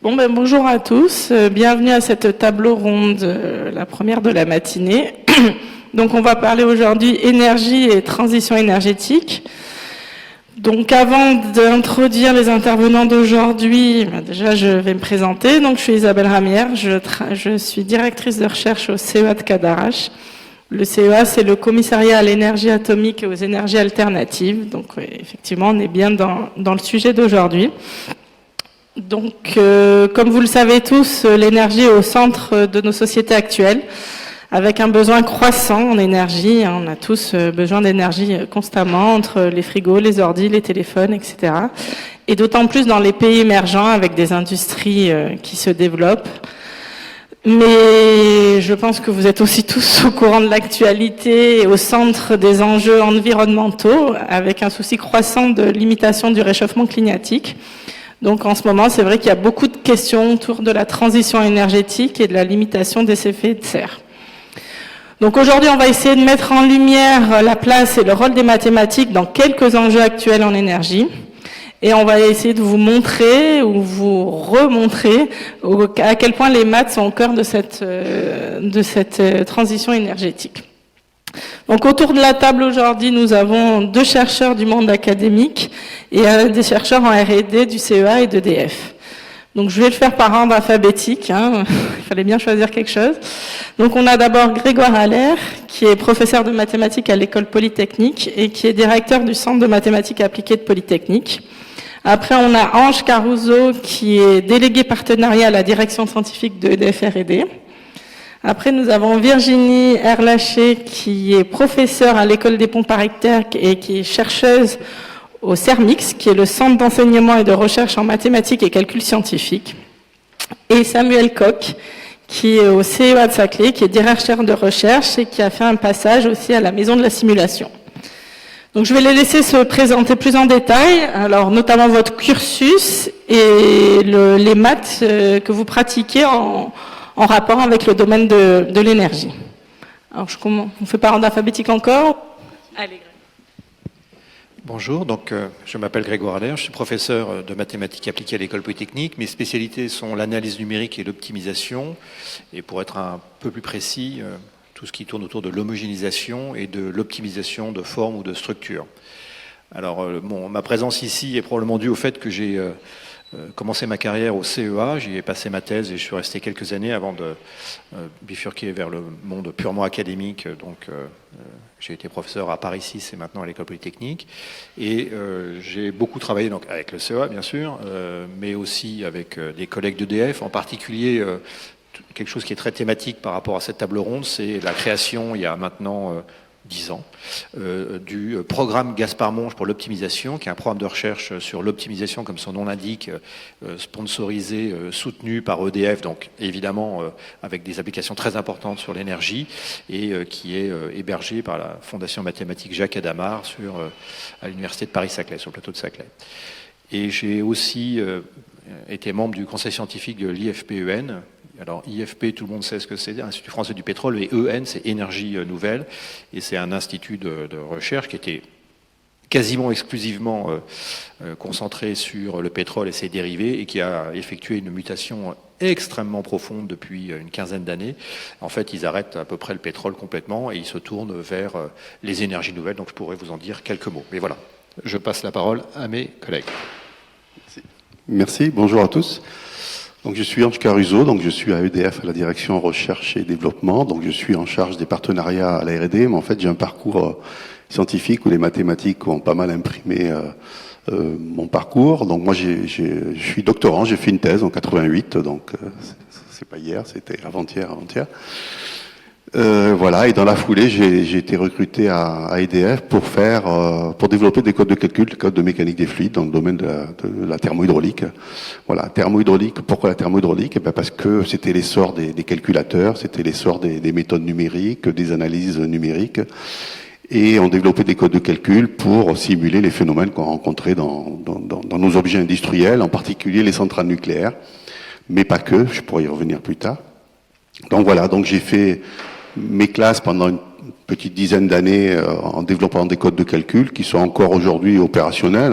Bonjour à tous, bienvenue à cette table ronde, la première de la matinée. Donc on va parler aujourd'hui énergie et transition énergétique. Donc avant d'introduire les intervenants d'aujourd'hui, déjà je vais me présenter. Donc je suis Isabelle Ramière, je suis directrice de recherche au CEA de Cadarache. Le CEA, c'est le commissariat à l'énergie atomique et aux énergies alternatives. Donc effectivement, on est bien dans le sujet d'aujourd'hui. Donc, comme vous le savez tous, l'énergie est au centre de nos sociétés actuelles, avec un besoin croissant en énergie. On a tous besoin d'énergie constamment, entre les frigos, les ordis, les téléphones, etc. Et d'autant plus dans les pays émergents, avec des industries qui se développent. Mais je pense que vous êtes aussi tous au courant de l'actualité et au centre des enjeux environnementaux, avec un souci croissant de limitation du réchauffement climatique. Donc en ce moment, c'est vrai qu'il y a beaucoup de questions autour de la transition énergétique et de la limitation des effets de serre. Donc aujourd'hui, on va essayer de mettre en lumière la place et le rôle des mathématiques dans quelques enjeux actuels en énergie. Et on va essayer de vous montrer ou vous remontrer à quel point les maths sont au cœur de cette transition énergétique. Donc autour de la table aujourd'hui, nous avons 2 chercheurs du monde académique et des chercheurs en R&D du CEA et d'EDF. Donc je vais le faire par ordre alphabétique, il fallait bien choisir quelque chose. Donc on a d'abord Grégoire Allaire, qui est professeur de mathématiques à l'école Polytechnique et qui est directeur du Centre de mathématiques appliquées de Polytechnique. Après on a Ange Caruso, qui est délégué partenariat à la direction scientifique de EDF R&D. Après, nous avons Virginie Erlaché, qui est professeure à l'école des ponts Paris-Terre et qui est chercheuse au CERMIX, qui est le Centre d'enseignement et de recherche en mathématiques et calcul scientifique. Et Samuel Koch, qui est au CEA de Saclay, qui est directeur de recherche et qui a fait un passage aussi à la Maison de la Simulation. Donc, je vais les laisser se présenter plus en détail, alors notamment votre cursus et les maths que vous pratiquez en rapport avec le domaine de l'énergie. Alors, on fait par ordre alphabétique encore. Allez, Greg. Bonjour, donc je m'appelle Grégoire Allaire, je suis professeur de mathématiques appliquées à l'école Polytechnique. Mes spécialités sont l'analyse numérique et l'optimisation. Et pour être un peu plus précis, tout ce qui tourne autour de l'homogénéisation et de l'optimisation de formes ou de structures. Alors, ma présence ici est probablement due au fait que j'ai commencé ma carrière au CEA, j'y ai passé ma thèse et je suis resté quelques années avant de bifurquer vers le monde purement académique. Donc j'ai été professeur à Paris 6 et maintenant à l'école Polytechnique. Et j'ai beaucoup travaillé donc, avec le CEA, bien sûr, mais aussi avec des collègues d'EDF, en particulier quelque chose qui est très thématique par rapport à cette table ronde, c'est la création, il y a maintenant 10 ans, du programme Gaspard-Monge pour l'optimisation, qui est un programme de recherche sur l'optimisation, comme son nom l'indique, sponsorisé, soutenu par EDF, donc évidemment avec des applications très importantes sur l'énergie, et qui est hébergé par la Fondation mathématique Jacques Hadamard à l'Université de Paris-Saclay, sur le plateau de Saclay. Et j'ai aussi été membre du conseil scientifique de l'IFPEN. Alors IFP, tout le monde sait ce que c'est, Institut français du pétrole, et EN, c'est Énergie Nouvelle, et c'est un institut de recherche qui était quasiment exclusivement concentré sur le pétrole et ses dérivés, et qui a effectué une mutation extrêmement profonde depuis une quinzaine d'années. En fait, ils arrêtent à peu près le pétrole complètement, et ils se tournent vers les énergies nouvelles, donc je pourrais vous en dire quelques mots. Mais voilà, je passe la parole à mes collègues. Merci, bonjour à tous. Donc je suis Ange Caruso, donc je suis à EDF à la direction recherche et développement, donc je suis en charge des partenariats à la R&D, mais en fait j'ai un parcours scientifique où les mathématiques ont pas mal imprimé mon parcours. Donc moi je suis doctorant, j'ai fait une thèse en 88, donc c'est pas hier, c'était avant-hier. Voilà, et dans la foulée, j'ai été recruté à EDF pour développer des codes de calcul, des codes de mécanique des fluides dans le domaine de la thermohydraulique. Voilà, thermohydraulique. Pourquoi la thermohydraulique? Parce que c'était l'essor des calculateurs, c'était l'essor des méthodes numériques, des analyses numériques, et on développait des codes de calcul pour simuler les phénomènes qu'on rencontrait dans nos objets industriels, en particulier les centrales nucléaires, mais pas que. Je pourrais y revenir plus tard. Donc voilà, donc j'ai fait mes classes pendant une petite dizaine d'années en développant des codes de calcul qui sont encore aujourd'hui opérationnels.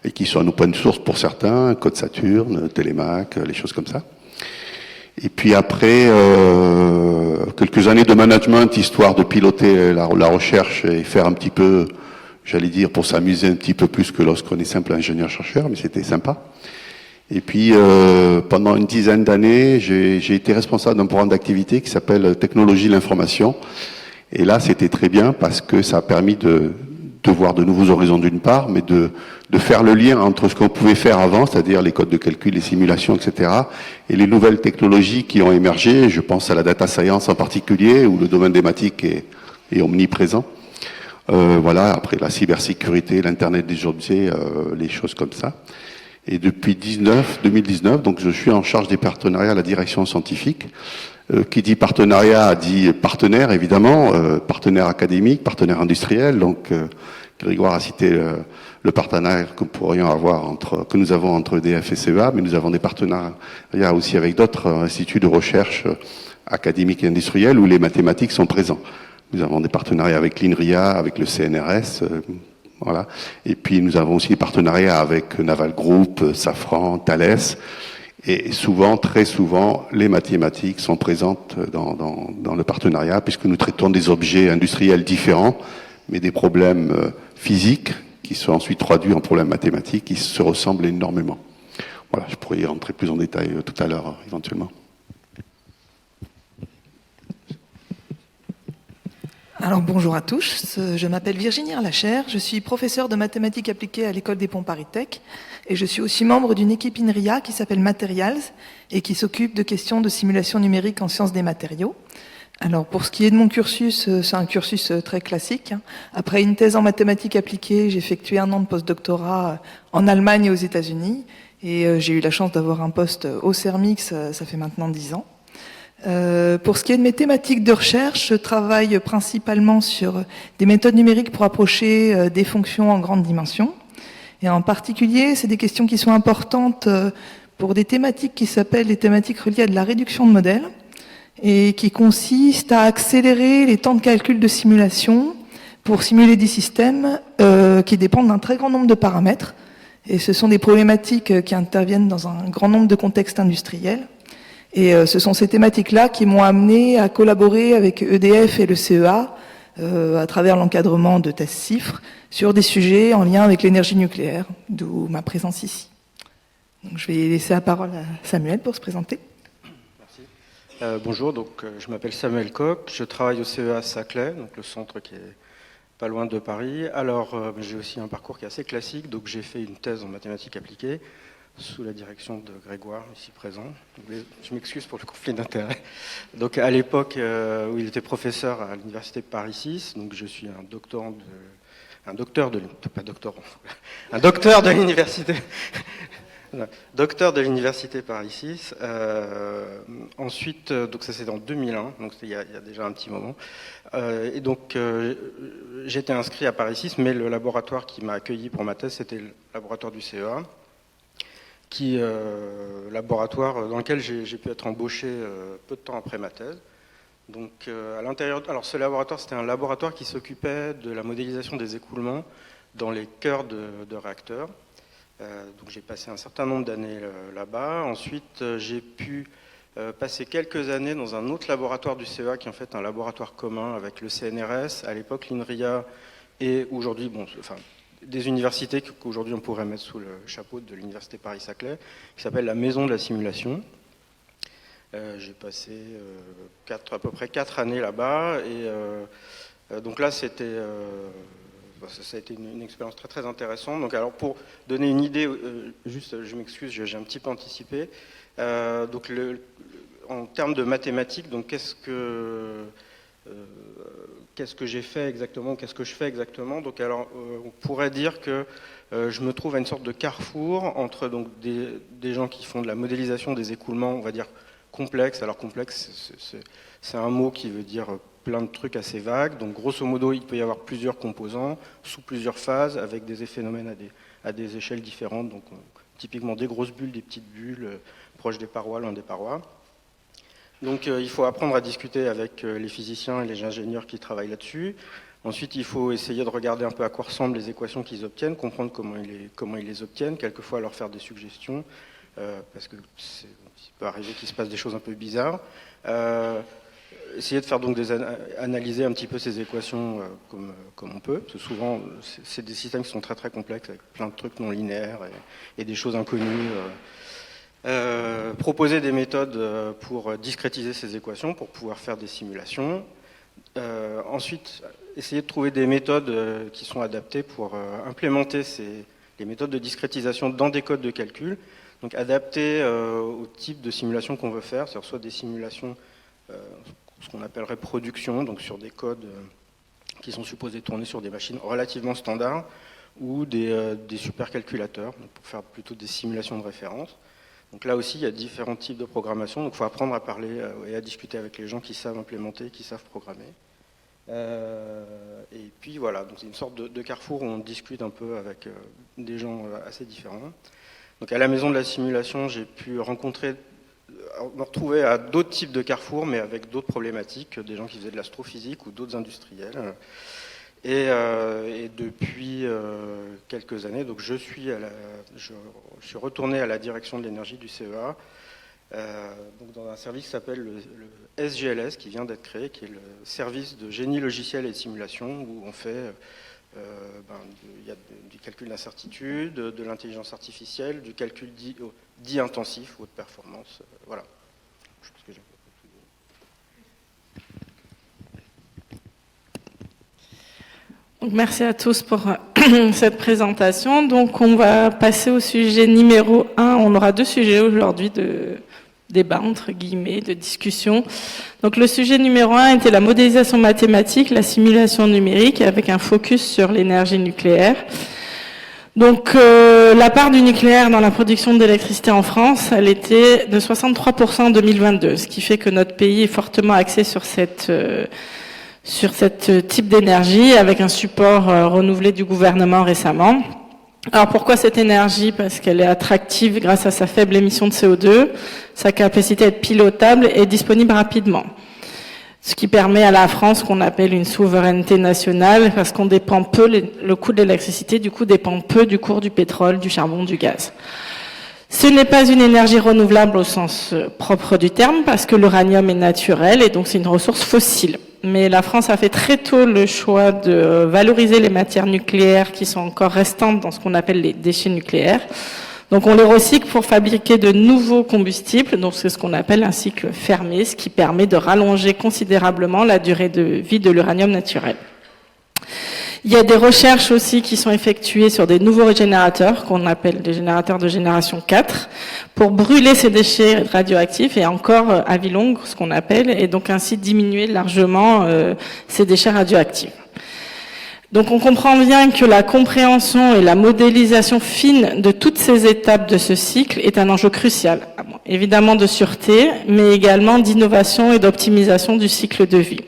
et qui sont en open source pour certains, Code Saturn, Telemac, les choses comme ça. Et puis après, quelques années de management, histoire de piloter la recherche et faire un petit peu, j'allais dire, pour s'amuser un petit peu plus que lorsqu'on est simple ingénieur-chercheur, mais c'était sympa. Et puis, pendant une dizaine d'années, j'ai été responsable d'un programme d'activité qui s'appelle Technologie de l'information. Et là, c'était très bien parce que ça a permis de voir de nouveaux horizons d'une part, mais de faire le lien entre ce qu'on pouvait faire avant, c'est-à-dire les codes de calcul, les simulations, etc., et les nouvelles technologies qui ont émergé. Je pense à la data science en particulier, où le domaine dématique est omniprésent. Voilà, après la cybersécurité, l'Internet des objets, les choses comme ça. Et depuis 2019, donc je suis en charge des partenariats à la direction scientifique. Qui dit partenariat dit partenaire, évidemment, partenaire académique, partenaire industriel. Donc, Grégoire a cité le partenariat que nous avons entre EDF et CEA, mais nous avons des partenariats aussi avec d'autres instituts de recherche académiques et industriels où les mathématiques sont présents. Nous avons des partenariats avec l'INRIA, avec le CNRS, voilà. Et puis nous avons aussi des partenariats avec Naval Group, Safran, Thales. Et souvent, très souvent, les mathématiques sont présentes dans le partenariat, puisque nous traitons des objets industriels différents, mais des problèmes physiques qui sont ensuite traduits en problèmes mathématiques qui se ressemblent énormément. Voilà, je pourrais y rentrer plus en détail tout à l'heure, éventuellement. Alors bonjour à tous, je m'appelle Virginie Arlachère, je suis professeure de mathématiques appliquées à l'école des Ponts Paris Tech et je suis aussi membre d'une équipe INRIA qui s'appelle Materials et qui s'occupe de questions de simulation numérique en sciences des matériaux. Alors pour ce qui est de mon cursus, c'est un cursus très classique. Après une thèse en mathématiques appliquées, j'ai effectué 1 an de postdoctorat en Allemagne et aux États-Unis et j'ai eu la chance d'avoir un poste au CERMIX, ça fait maintenant 10 ans. Pour ce qui est de mes thématiques de recherche, je travaille principalement sur des méthodes numériques pour approcher des fonctions en grande dimension. Et en particulier, c'est des questions qui sont importantes pour des thématiques qui s'appellent les thématiques reliées à de la réduction de modèles et qui consistent à accélérer les temps de calcul de simulation pour simuler des systèmes qui dépendent d'un très grand nombre de paramètres. Et ce sont des problématiques qui interviennent dans un grand nombre de contextes industriels. Et ce sont ces thématiques-là qui m'ont amené à collaborer avec EDF et le CEA à travers l'encadrement de tests CIFRE sur des sujets en lien avec l'énergie nucléaire, d'où ma présence ici. Donc, je vais laisser la parole à Samuel pour se présenter. Merci. Bonjour, donc, je m'appelle Samuel Koch, je travaille au CEA Saclay, donc le centre qui est pas loin de Paris. Alors, j'ai aussi un parcours qui est assez classique, donc j'ai fait une thèse en mathématiques appliquées, sous la direction de Grégoire, ici présent. Je m'excuse pour le conflit d'intérêts. Donc à l'époque où il était professeur à l'université Paris 6, donc je suis un docteur de l'université Paris 6. Ensuite, donc ça c'est en 2001, donc il y a déjà un petit moment. Et donc j'étais inscrit à Paris 6, mais le laboratoire qui m'a accueilli pour ma thèse, c'était le laboratoire du CEA. Laboratoire dans lequel j'ai pu être embauché peu de temps après ma thèse. Donc à l'intérieur, alors ce laboratoire, c'était un laboratoire qui s'occupait de la modélisation des écoulements dans les cœurs de réacteurs. Donc j'ai passé un certain nombre d'années là-bas. Ensuite, j'ai pu passer quelques années dans un autre laboratoire du CEA, qui est en fait un laboratoire commun avec le CNRS, à l'époque l'INRIA, et aujourd'hui, des universités qu'aujourd'hui on pourrait mettre sous le chapeau de l'université Paris-Saclay, qui s'appelle la Maison de la Simulation. J'ai passé à peu près 4 années là-bas, et donc là ça a été une expérience très très intéressante. Donc alors pour donner une idée, juste je m'excuse, j'ai un petit peu anticipé. Donc en termes de mathématiques, donc qu'est-ce que j'ai fait exactement, qu'est-ce que je fais exactement. Donc alors on pourrait dire que je me trouve à une sorte de carrefour entre donc des gens qui font de la modélisation des écoulements, on va dire complexes. Alors complexe, c'est un mot qui veut dire plein de trucs assez vagues. Donc grosso modo, il peut y avoir plusieurs composants sous plusieurs phases avec des phénomènes à des échelles différentes. Donc typiquement des grosses bulles, des petites bulles proches des parois, loin des parois. Donc il faut apprendre à discuter avec les physiciens et les ingénieurs qui travaillent là-dessus. Ensuite, il faut essayer de regarder un peu à quoi ressemblent les équations qu'ils obtiennent, comprendre comment ils les obtiennent, quelquefois leur faire des suggestions, parce que il peut arriver qu'il se passe des choses un peu bizarres. Essayer de faire donc analyser un petit peu ces équations comme on peut, parce que souvent c'est des systèmes qui sont très très complexes avec plein de trucs non linéaires et des choses inconnues. Proposer des méthodes pour discrétiser ces équations, pour pouvoir faire des simulations. Ensuite, essayer de trouver des méthodes qui sont adaptées pour implémenter les méthodes de discrétisation dans des codes de calcul, donc adaptées au type de simulation qu'on veut faire, c'est-à-dire soit des simulations ce qu'on appellerait production, donc sur des codes qui sont supposés tourner sur des machines relativement standards, ou des supercalculateurs, pour faire plutôt des simulations de référence. Donc là aussi, il y a différents types de programmation, donc il faut apprendre à parler et à discuter avec les gens qui savent implémenter, qui savent programmer. Et puis voilà, donc c'est une sorte de carrefour où on discute un peu avec des gens assez différents. Donc à la maison de la simulation, j'ai pu me retrouver à d'autres types de carrefours, mais avec d'autres problématiques, des gens qui faisaient de l'astrophysique ou d'autres industriels. Et depuis quelques années, donc je suis retourné à la direction de l'énergie du CEA, donc dans un service qui s'appelle le SGLS, qui vient d'être créé, qui est le service de génie logiciel et de simulation, où on fait il y a du calcul d'incertitude, de l'intelligence artificielle, du calcul dit intensif ou de performance. Voilà. Je pense que j'ai... Donc, merci à tous pour cette présentation. Donc, on va passer au sujet numéro 1. On aura 2 sujets aujourd'hui de débat, entre guillemets, de discussion. Donc, le sujet numéro 1 était la modélisation mathématique, la simulation numérique, avec un focus sur l'énergie nucléaire. Donc, la part du nucléaire dans la production d'électricité en France, elle était de 63% en 2022, ce qui fait que notre pays est fortement axé sur cette type d'énergie, avec un support renouvelé du gouvernement récemment. Alors pourquoi cette énergie? Parce qu'elle est attractive grâce à sa faible émission de CO2, sa capacité à être pilotable et disponible rapidement. Ce qui permet à la France qu'on appelle une souveraineté nationale, parce qu'on dépend peu, le coût de l'électricité du coup dépend peu du cours du pétrole, du charbon, du gaz. Ce n'est pas une énergie renouvelable au sens propre du terme, parce que l'uranium est naturel et donc c'est une ressource fossile. Mais la France a fait très tôt le choix de valoriser les matières nucléaires qui sont encore restantes dans ce qu'on appelle les déchets nucléaires. Donc on les recycle pour fabriquer de nouveaux combustibles, donc c'est ce qu'on appelle un cycle fermé, ce qui permet de rallonger considérablement la durée de vie de l'uranium naturel. Il y a des recherches aussi qui sont effectuées sur des nouveaux générateurs, qu'on appelle des générateurs de génération 4, pour brûler ces déchets radioactifs et encore à vie longue, ce qu'on appelle, et donc ainsi diminuer largement ces déchets radioactifs. Donc on comprend bien que la compréhension et la modélisation fine de toutes ces étapes de ce cycle est un enjeu crucial, évidemment de sûreté, mais également d'innovation et d'optimisation du cycle de vie.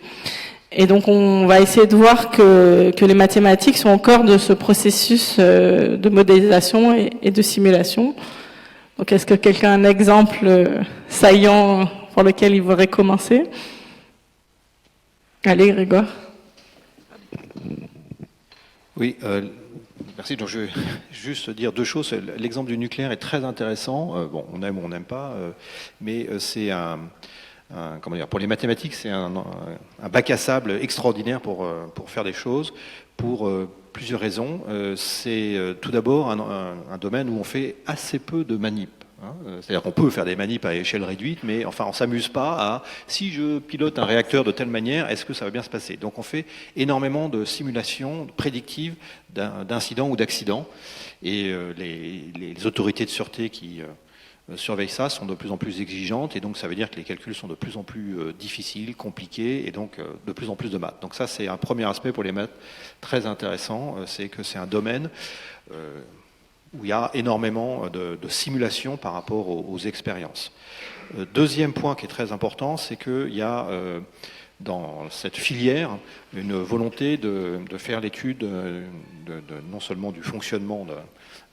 Et donc on va essayer de voir que les mathématiques sont au cœur de ce processus de modélisation et de simulation. Donc est-ce que quelqu'un a un exemple saillant pour lequel il voudrait commencer? Allez, Grégoire. Oui, merci. Donc, je vais juste dire 2 choses. L'exemple du nucléaire est très intéressant. Bon, on aime ou on n'aime pas, mais c'est comment dire, pour les mathématiques, c'est un bac à sable extraordinaire pour faire des choses, pour plusieurs raisons. C'est tout d'abord un domaine où on fait assez peu de manip. C'est-à-dire qu'on peut faire des manips à échelle réduite, mais enfin on s'amuse pas à si je pilote un réacteur de telle manière, est-ce que ça va bien se passer? Donc on fait énormément de simulations prédictives d'incidents ou d'accidents, et les autorités de sûreté qui surveillent ça sont de plus en plus exigeantes, et donc ça veut dire que les calculs sont de plus en plus difficiles, compliqués, et donc de plus en plus de maths. Donc ça c'est un premier aspect pour les maths très intéressant, c'est que c'est un domaine où il y a énormément de simulation par rapport aux expériences. Deuxième point qui est très important, c'est qu'il y a dans cette filière une volonté de faire l'étude non seulement du fonctionnement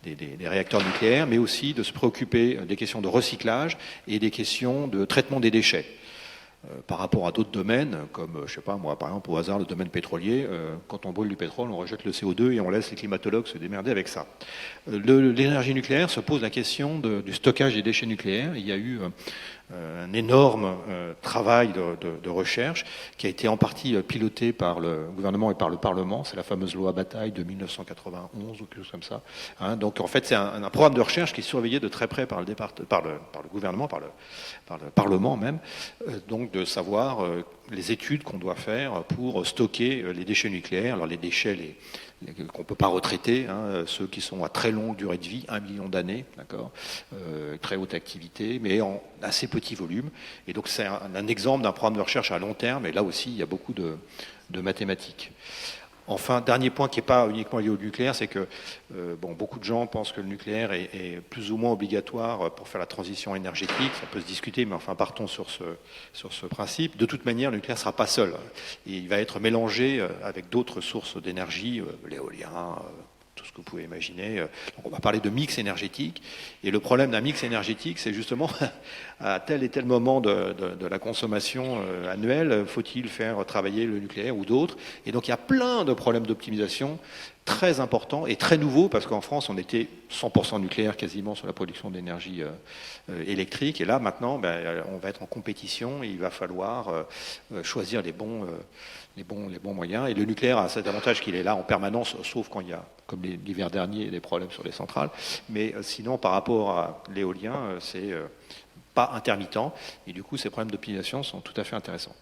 des réacteurs nucléaires, mais aussi de se préoccuper des questions de recyclage et des questions de traitement des déchets. par rapport à d'autres domaines, comme, je sais pas moi, par exemple au hasard le domaine pétrolier, quand on brûle du pétrole, on rejette le CO2 et on laisse les climatologues se démerder avec ça. L'énergie nucléaire se pose la question du stockage des déchets nucléaires. Il y a eu un énorme travail de recherche qui a été en partie piloté par le gouvernement et par le Parlement. C'est la fameuse loi Bataille de 1991 ou quelque chose comme ça. Hein, donc en fait, c'est un programme de recherche qui est surveillé de très près par le gouvernement, par le Parlement même, donc de savoir les études qu'on doit faire pour stocker les déchets nucléaires. Alors les déchets qu'on ne peut pas retraiter, hein, ceux qui sont à très longue durée de vie, 1 million d'années, d'accord, très haute activité, mais en assez petit volume. Et donc c'est un exemple d'un programme de recherche à long terme, et là aussi il y a beaucoup de mathématiques. Enfin, dernier point qui n'est pas uniquement lié au nucléaire, c'est que beaucoup de gens pensent que le nucléaire est plus ou moins obligatoire pour faire la transition énergétique. Ça peut se discuter, mais enfin partons sur ce principe. De toute manière, le nucléaire ne sera pas seul. Il va être mélangé avec d'autres sources d'énergie, l'éolien, tout ce que vous pouvez imaginer. Donc on va parler de mix énergétique. Et le problème d'un mix énergétique, c'est justement à tel et tel moment de la consommation annuelle, faut-il faire travailler le nucléaire ou d'autres. Et donc il y a plein de problèmes d'optimisation très importants et très nouveaux, parce qu'en France, on était 100% nucléaire quasiment sur la production d'énergie électrique. Et là, maintenant, on va être en compétition et il va falloir choisir les bons moyens. Et le nucléaire a cet avantage qu'il est là en permanence, sauf quand il y a, comme l'hiver dernier, des problèmes sur les centrales. Mais sinon, par rapport à l'éolien, c'est pas intermittent. Et du coup, ces problèmes d'optimisation sont tout à fait intéressants.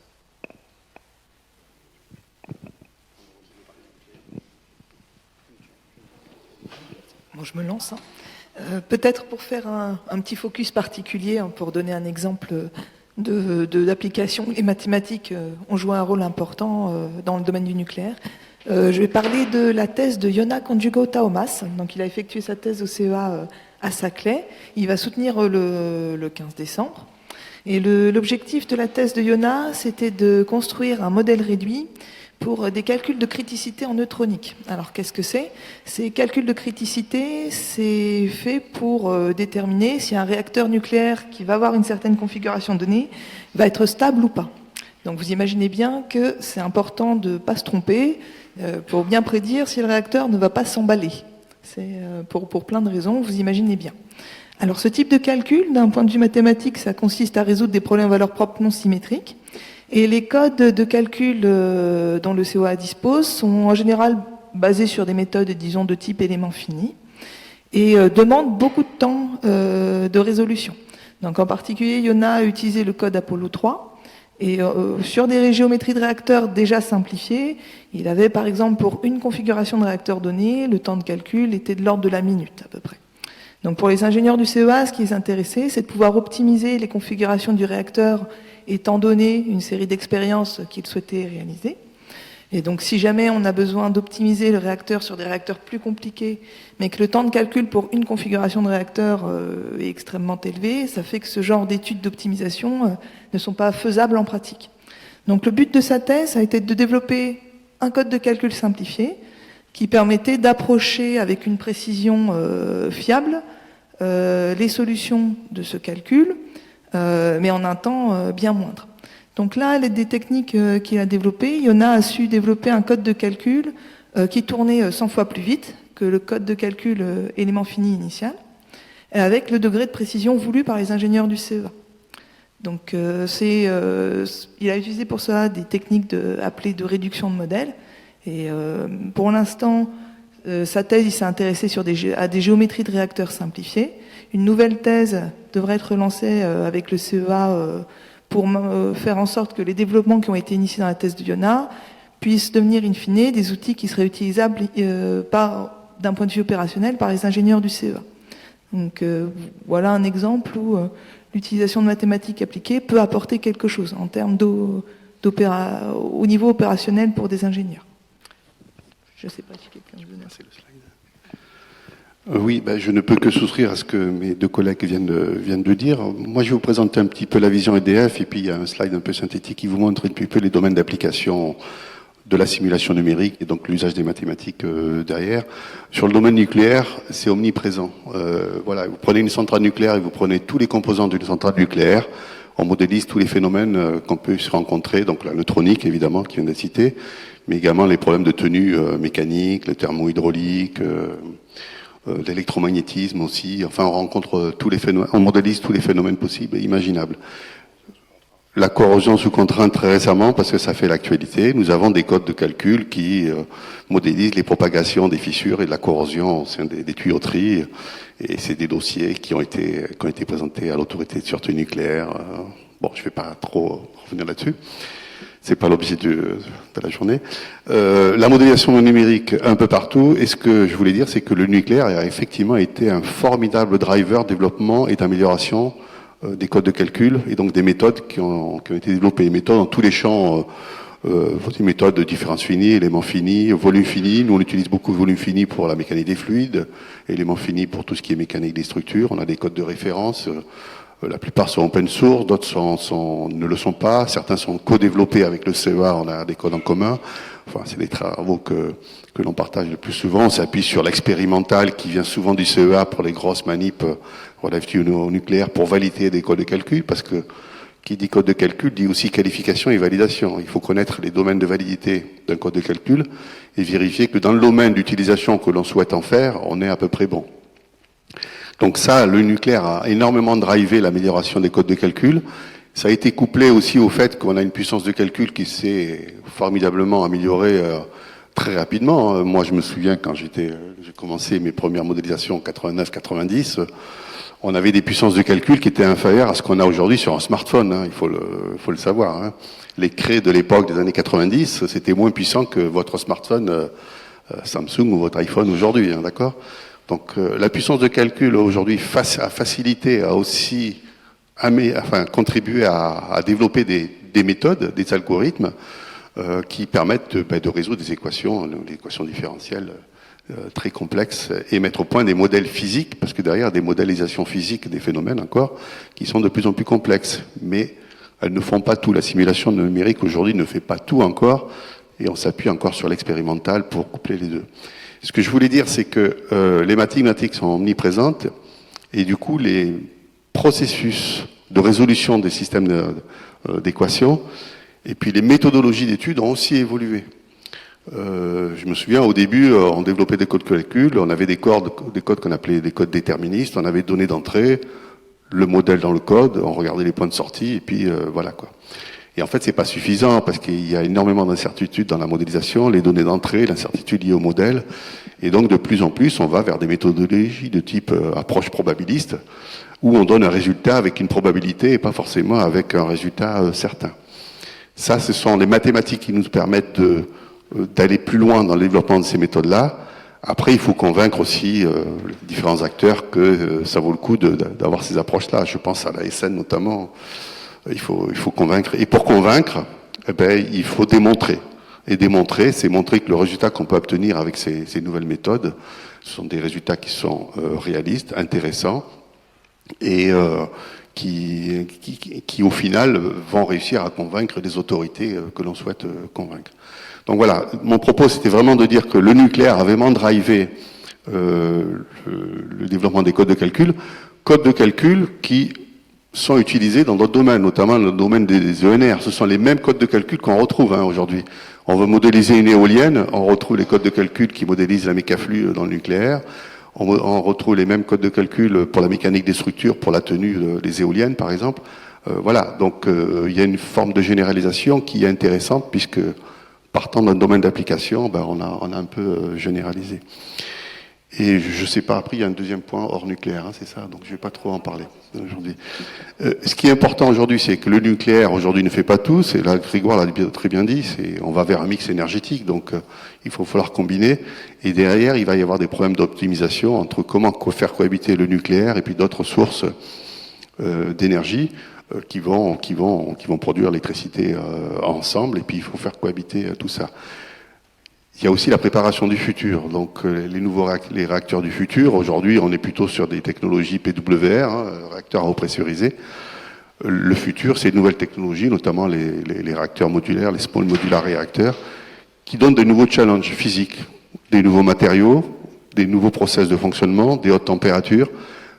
Bon, je me lance. Peut-être pour faire un petit focus particulier, pour donner un exemple d'application, les mathématiques ont joué un rôle important dans le domaine du nucléaire. Je vais parler de la thèse de Yona Conjugo-Taumas. Donc, il a effectué sa thèse au CEA à Saclay. Il va soutenir le 15 décembre. Et l'objectif de la thèse de Yona, c'était de construire un modèle réduit pour des calculs de criticité en neutronique. Alors, qu'est-ce que c'est ? Ces calculs de criticité, c'est fait pour déterminer si un réacteur nucléaire qui va avoir une certaine configuration donnée va être stable ou pas. Donc, vous imaginez bien que c'est important de ne pas se tromper pour bien prédire si le réacteur ne va pas s'emballer. C'est pour plein de raisons, vous imaginez bien. Alors, ce type de calcul, d'un point de vue mathématique, ça consiste à résoudre des problèmes à valeur propre non symétriques. Et les codes de calcul dont le CEA dispose sont en général basés sur des méthodes, disons, de type élément fini et demandent beaucoup de temps de résolution. Donc en particulier, Yona a utilisé le code Apollo 3 et sur des géométries de réacteurs déjà simplifiées, il avait par exemple pour une configuration de réacteur donnée, le temps de calcul était de l'ordre de la minute à peu près. Donc pour les ingénieurs du CEA, ce qui les intéressait, c'est de pouvoir optimiser les configurations du réacteur étant donné une série d'expériences qu'ils souhaitaient réaliser. Et donc si jamais on a besoin d'optimiser le réacteur sur des réacteurs plus compliqués, mais que le temps de calcul pour une configuration de réacteur est extrêmement élevé, ça fait que ce genre d'études d'optimisation ne sont pas faisables en pratique. Donc le but de sa thèse a été de développer un code de calcul simplifié qui permettait d'approcher avec une précision fiable les solutions de ce calcul, mais en un temps bien moindre. Donc là, à l'aide des techniques qu'il a développées, Yona a su développer un code de calcul qui tournait 100 fois plus vite que le code de calcul élément fini initial, avec le degré de précision voulu par les ingénieurs du CEA. Donc il a utilisé pour ça des techniques appelées de réduction de modèle. Et pour l'instant, sa thèse, il s'est intéressé à des géométries de réacteurs simplifiées. Une nouvelle thèse devrait être lancée avec le CEA pour faire en sorte que les développements qui ont été initiés dans la thèse de Yona puissent devenir in fine des outils qui seraient utilisables d'un point de vue opérationnel par les ingénieurs du CEA. Donc voilà un exemple où l'utilisation de mathématiques appliquées peut apporter quelque chose en termes au niveau opérationnel pour des ingénieurs. Je ne sais pas si quelqu'un veut donner. Oui, je ne peux que souscrire à ce que mes deux collègues viennent de dire. Moi, je vais vous présenter un petit peu la vision EDF, et puis il y a un slide un peu synthétique qui vous montre un petit peu les domaines d'application de la simulation numérique et donc l'usage des mathématiques derrière. Sur le domaine nucléaire, c'est omniprésent. Voilà, vous prenez une centrale nucléaire et vous prenez tous les composants d'une centrale nucléaire. on modélise tous les phénomènes qu'on peut se rencontrer, donc la neutronique évidemment qui vient d'être citée, mais également les problèmes de tenue mécanique, le thermo-hydraulique, l'électromagnétisme aussi. Enfin, on rencontre tous les phénomènes, on modélise tous les phénomènes possibles et imaginables. La corrosion sous contrainte très récemment, parce que ça fait l'actualité, nous avons des codes de calcul qui modélisent les propagations des fissures et de la corrosion au sein des tuyauteries. Et c'est des dossiers qui ont été présentés à l'autorité de sûreté nucléaire. Bon, je ne vais pas trop revenir là-dessus. C'est pas l'objet de la journée. La modélisation numérique un peu partout. Et ce que je voulais dire, c'est que le nucléaire a effectivement été un formidable driver développement et d'amélioration des codes de calcul et donc des méthodes qui ont été développées, des méthodes dans tous les champs, des méthodes de différence finie, éléments finis, volume fini. Nous on utilise beaucoup volume fini pour la mécanique des fluides, éléments finis pour tout ce qui est mécanique des structures. On a des codes de référence. La plupart sont open source, d'autres ne le sont pas. Certains sont co-développés avec le CEA, on a des codes en commun. Enfin, c'est des travaux que l'on partage le plus souvent. On s'appuie sur l'expérimental qui vient souvent du CEA pour les grosses manips relatives au nucléaire pour valider des codes de calcul, parce que qui dit code de calcul dit aussi qualification et validation. Il faut connaître les domaines de validité d'un code de calcul et vérifier que dans le domaine d'utilisation que l'on souhaite en faire, on est à peu près bon. Donc ça, le nucléaire a énormément drivé l'amélioration des codes de calcul. Ça a été couplé aussi au fait qu'on a une puissance de calcul qui s'est formidablement améliorée très rapidement. Moi, je me souviens quand j'ai commencé mes premières modélisations en 89-90, on avait des puissances de calcul qui étaient inférieures à ce qu'on a aujourd'hui sur un smartphone. Hein, il faut le savoir. Hein. Les crés de l'époque des années 90, c'était moins puissant que votre smartphone Samsung ou votre iPhone aujourd'hui. Hein, d'accord ? Donc la puissance de calcul aujourd'hui a facilité, a aussi contribué à développer des méthodes, des algorithmes qui permettent de résoudre des équations différentielles très complexes et mettre au point des modèles physiques, parce que derrière des modélisations physiques des phénomènes encore qui sont de plus en plus complexes, mais elles ne font pas tout. La simulation numérique aujourd'hui ne fait pas tout encore, et on s'appuie encore sur l'expérimental pour coupler les deux. Ce que je voulais dire, c'est que les mathématiques sont omniprésentes, et du coup, les processus de résolution des systèmes d'équations, et puis les méthodologies d'études ont aussi évolué. Je me souviens, au début, on développait des codes de calcul, on avait des codes qu'on appelait des codes déterministes, on avait données d'entrée, le modèle dans le code, on regardait les points de sortie, et puis voilà quoi. Et en fait, c'est pas suffisant parce qu'il y a énormément d'incertitudes dans la modélisation, les données d'entrée, l'incertitude liée au modèle. Et donc, de plus en plus, on va vers des méthodologies de type approche probabiliste, où on donne un résultat avec une probabilité et pas forcément avec un résultat certain. Ça, ce sont les mathématiques qui nous permettent d'aller plus loin dans le développement de ces méthodes-là. Après, il faut convaincre aussi les différents acteurs que ça vaut le coup d'avoir ces approches-là. Je pense à la SN notamment. Il faut convaincre. Et pour convaincre, il faut démontrer. Et démontrer, c'est montrer que le résultat qu'on peut obtenir avec ces nouvelles méthodes, ce sont des résultats qui sont réalistes, intéressants, et qui au final vont réussir à convaincre les autorités que l'on souhaite convaincre. Donc voilà, mon propos c'était vraiment de dire que le nucléaire a vraiment drivé le développement des codes de calcul qui sont utilisés dans d'autres domaines, notamment le domaine des ENR. Ce sont les mêmes codes de calcul qu'on retrouve aujourd'hui. On veut modéliser une éolienne, on retrouve les codes de calcul qui modélisent la mécaflux dans le nucléaire. On retrouve les mêmes codes de calcul pour la mécanique des structures, pour la tenue des éoliennes, par exemple. Voilà, donc il y a une forme de généralisation qui est intéressante, puisque partant d'un domaine d'application, on a un peu généralisé. Et je ne sais pas, après il y a un deuxième point hors nucléaire, hein, c'est ça, donc je ne vais pas trop en parler aujourd'hui. Ce qui est important aujourd'hui, c'est que le nucléaire aujourd'hui ne fait pas tout, c'est là Grégoire l'a très bien dit, on va vers un mix énergétique, donc il faut falloir combiner, et derrière il va y avoir des problèmes d'optimisation entre comment faire cohabiter le nucléaire et puis d'autres sources d'énergie qui vont produire l'électricité ensemble, et puis il faut faire cohabiter tout ça. Il y a aussi la préparation du futur. Donc les réacteurs du futur, aujourd'hui on est plutôt sur des technologies PWR, réacteurs à eau pressurisée. Le futur, c'est de nouvelles technologies, notamment les réacteurs modulaires, les small modular réacteurs, qui donnent de nouveaux challenges physiques, des nouveaux matériaux, des nouveaux process de fonctionnement, des hautes températures.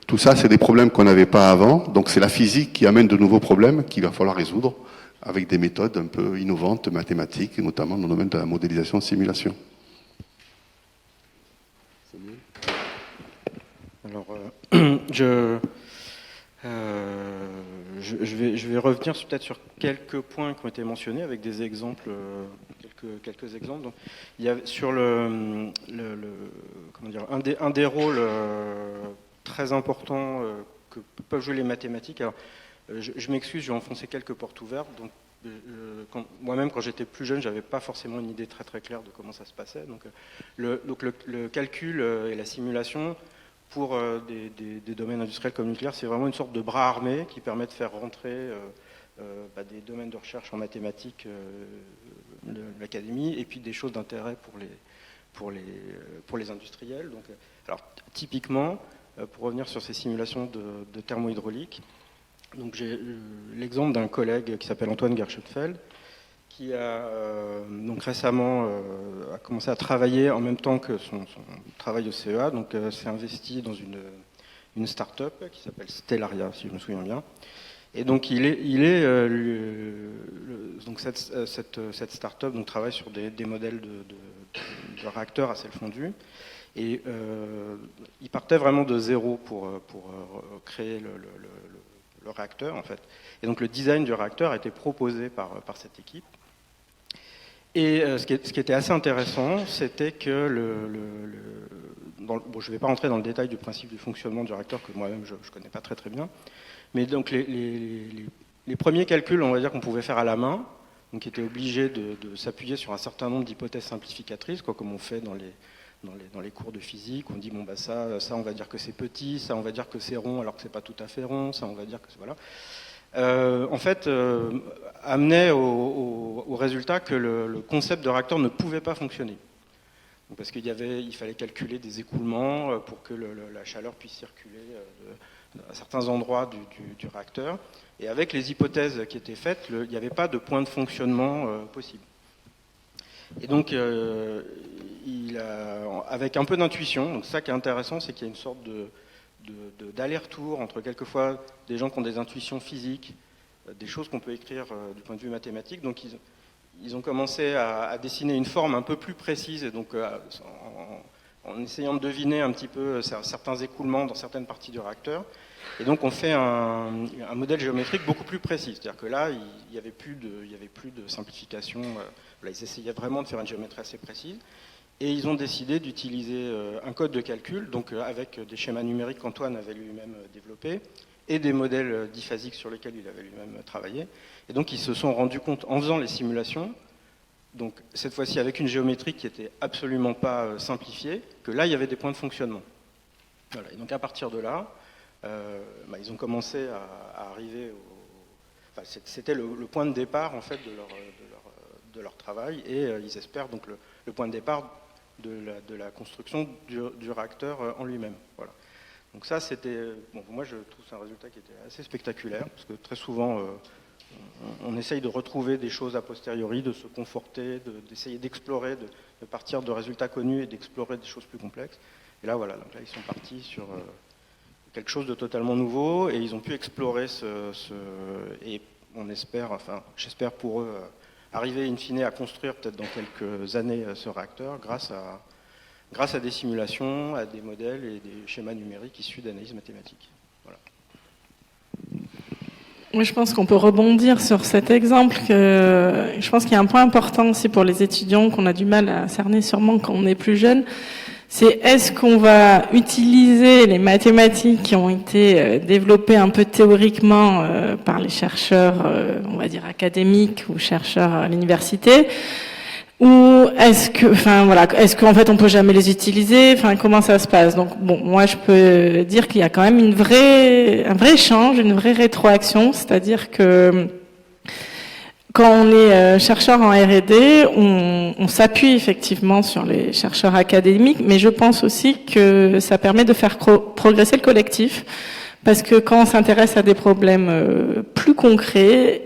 Tout ça, c'est des problèmes qu'on n'avait pas avant. Donc c'est la physique qui amène de nouveaux problèmes qu'il va falloir résoudre avec des méthodes un peu innovantes, mathématiques, et notamment dans le domaine de la modélisation de simulation. Alors, je vais revenir peut-être sur quelques points qui ont été mentionnés avec des exemples, quelques exemples. Donc, il y a sur comment dire, un des rôles très importants que peuvent jouer les mathématiques. Alors, je m'excuse, je vais enfoncer quelques portes ouvertes. Donc, moi-même, quand j'étais plus jeune, j'avais pas forcément une idée très très claire de comment ça se passait. Donc, le calcul et la simulation pour des domaines industriels comme nucléaire, c'est vraiment une sorte de bras armé qui permet de faire rentrer des domaines de recherche en mathématiques de l'académie et puis des choses d'intérêt pour les industriels. Donc, alors, typiquement, pour revenir sur ces simulations de thermohydraulique, donc j'ai l'exemple d'un collègue qui s'appelle Antoine Gerschtfeld, qui a donc récemment a commencé à travailler en même temps que son travail au CEA, donc s'est investi dans une start-up qui s'appelle Stellaria, si je me souviens bien. Et donc donc cette start-up donc travaille sur des modèles de réacteurs à sel fondu. Et il partait vraiment de zéro pour créer le réacteur, en fait. Et donc le design du réacteur a été proposé par cette équipe. Et ce qui était assez intéressant, c'était que je ne vais pas rentrer dans le détail du principe du fonctionnement du réacteur, que moi-même je ne connais pas très très bien, mais donc les premiers calculs, on va dire qu'on pouvait faire à la main, donc qui étaient obligés de s'appuyer sur un certain nombre d'hypothèses simplificatrices, comme on fait dans les cours de physique. On dit bon ça on va dire que c'est petit, ça on va dire que c'est rond alors que c'est pas tout à fait rond, ça on va dire que c'est, voilà. En fait, amenait au résultat que le concept de réacteur ne pouvait pas fonctionner. Donc, parce il fallait calculer des écoulements pour que la chaleur puisse circuler à certains endroits du réacteur. Et avec les hypothèses qui étaient faites, il n'y avait pas de point de fonctionnement possible. Et donc, avec un peu d'intuition, donc ça qui est intéressant, c'est qu'il y a une sorte d'aller-retour entre quelquefois des gens qui ont des intuitions physiques, des choses qu'on peut écrire du point de vue mathématique. Donc ils ont commencé à dessiner une forme un peu plus précise, et donc en essayant de deviner un petit peu certains écoulements dans certaines parties du réacteur. Et donc on fait un modèle géométrique beaucoup plus précis. C'est-à-dire que là, il n'y avait plus de simplification. Là, ils essayaient vraiment de faire une géométrie assez précise. Et ils ont décidé d'utiliser un code de calcul, donc avec des schémas numériques qu'Antoine avait lui-même développés, et des modèles diphasiques sur lesquels il avait lui-même travaillé. Et donc ils se sont rendus compte, en faisant les simulations, donc cette fois-ci avec une géométrie qui n'était absolument pas simplifiée, que là il y avait des points de fonctionnement. Voilà. Et donc à partir de là, ils ont commencé à arriver c'était le point de départ en fait de leur travail, et ils espèrent donc le point de départ de la construction du réacteur en lui-même. Voilà. Donc ça, c'était... Bon, moi, je trouve c'est un résultat qui était assez spectaculaire, parce que très souvent, on essaye de retrouver des choses a posteriori, de se conforter, d'essayer d'explorer, de partir de résultats connus et d'explorer des choses plus complexes. Et là, voilà, donc là, ils sont partis sur quelque chose de totalement nouveau, et ils ont pu explorer et on espère, enfin, j'espère pour eux, arriver in fine à construire peut-être dans quelques années ce réacteur grâce à des simulations, à des modèles et des schémas numériques issus d'analyse mathématique. Voilà. Oui, je pense qu'on peut rebondir sur cet exemple. Je pense qu'il y a un point important aussi pour les étudiants qu'on a du mal à cerner sûrement quand on est plus jeune. C'est est-ce qu'on va utiliser les mathématiques qui ont été développées un peu théoriquement par les chercheurs, on va dire académiques ou chercheurs à l'université, ou est-ce qu'en fait on peut jamais les utiliser, comment ça se passe? Donc bon, moi je peux dire qu'il y a quand même un vrai échange, une vraie rétroaction, c'est-à-dire que quand on est chercheur en R&D, on s'appuie effectivement sur les chercheurs académiques, mais je pense aussi que ça permet de faire progresser le collectif, Parce que quand on s'intéresse à des problèmes plus concrets,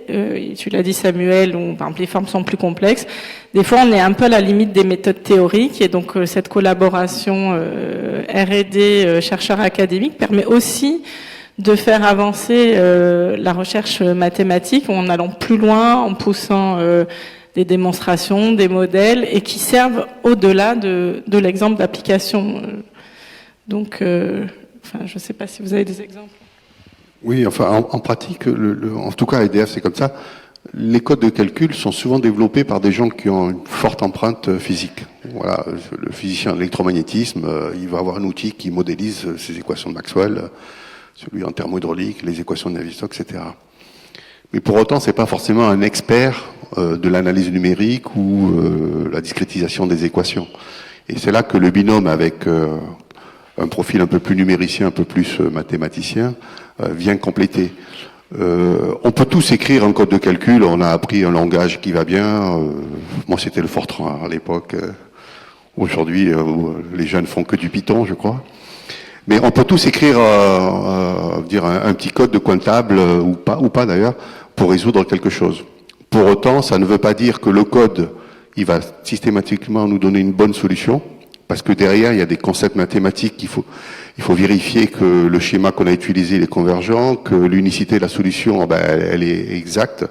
tu l'as dit Samuel, où par exemple, les formes sont plus complexes, des fois on est un peu à la limite des méthodes théoriques, et donc cette collaboration R&D, chercheurs académiques, permet aussi de faire avancer la recherche mathématique en allant plus loin, en poussant des démonstrations, des modèles, et qui servent au-delà de l'exemple d'application. Donc, je ne sais pas si vous avez des exemples. Oui, enfin, en pratique, en tout cas à EDF, c'est comme ça. Les codes de calcul sont souvent développés par des gens qui ont une forte empreinte physique. Voilà, le physicien de l'électromagnétisme, il va avoir un outil qui modélise ces équations de Maxwell, celui en thermohydraulique, les équations de Navier-Stokes, etc. Mais pour autant, c'est pas forcément un expert de l'analyse numérique ou la discrétisation des équations. Et c'est là que le binôme avec un profil un peu plus numéricien, un peu plus mathématicien, vient compléter. On peut tous écrire un code de calcul, on a appris un langage qui va bien. Moi, c'était le Fortran à l'époque. Aujourd'hui, les jeunes font que du Python, je crois. Mais on peut tous écrire un petit code de comptable, ou pas d'ailleurs, pour résoudre quelque chose. Pour autant, ça ne veut pas dire que le code, il va systématiquement nous donner une bonne solution, parce que derrière, il y a des concepts mathématiques il faut vérifier que le schéma qu'on a utilisé est convergent, que l'unicité de la solution, elle est exacte.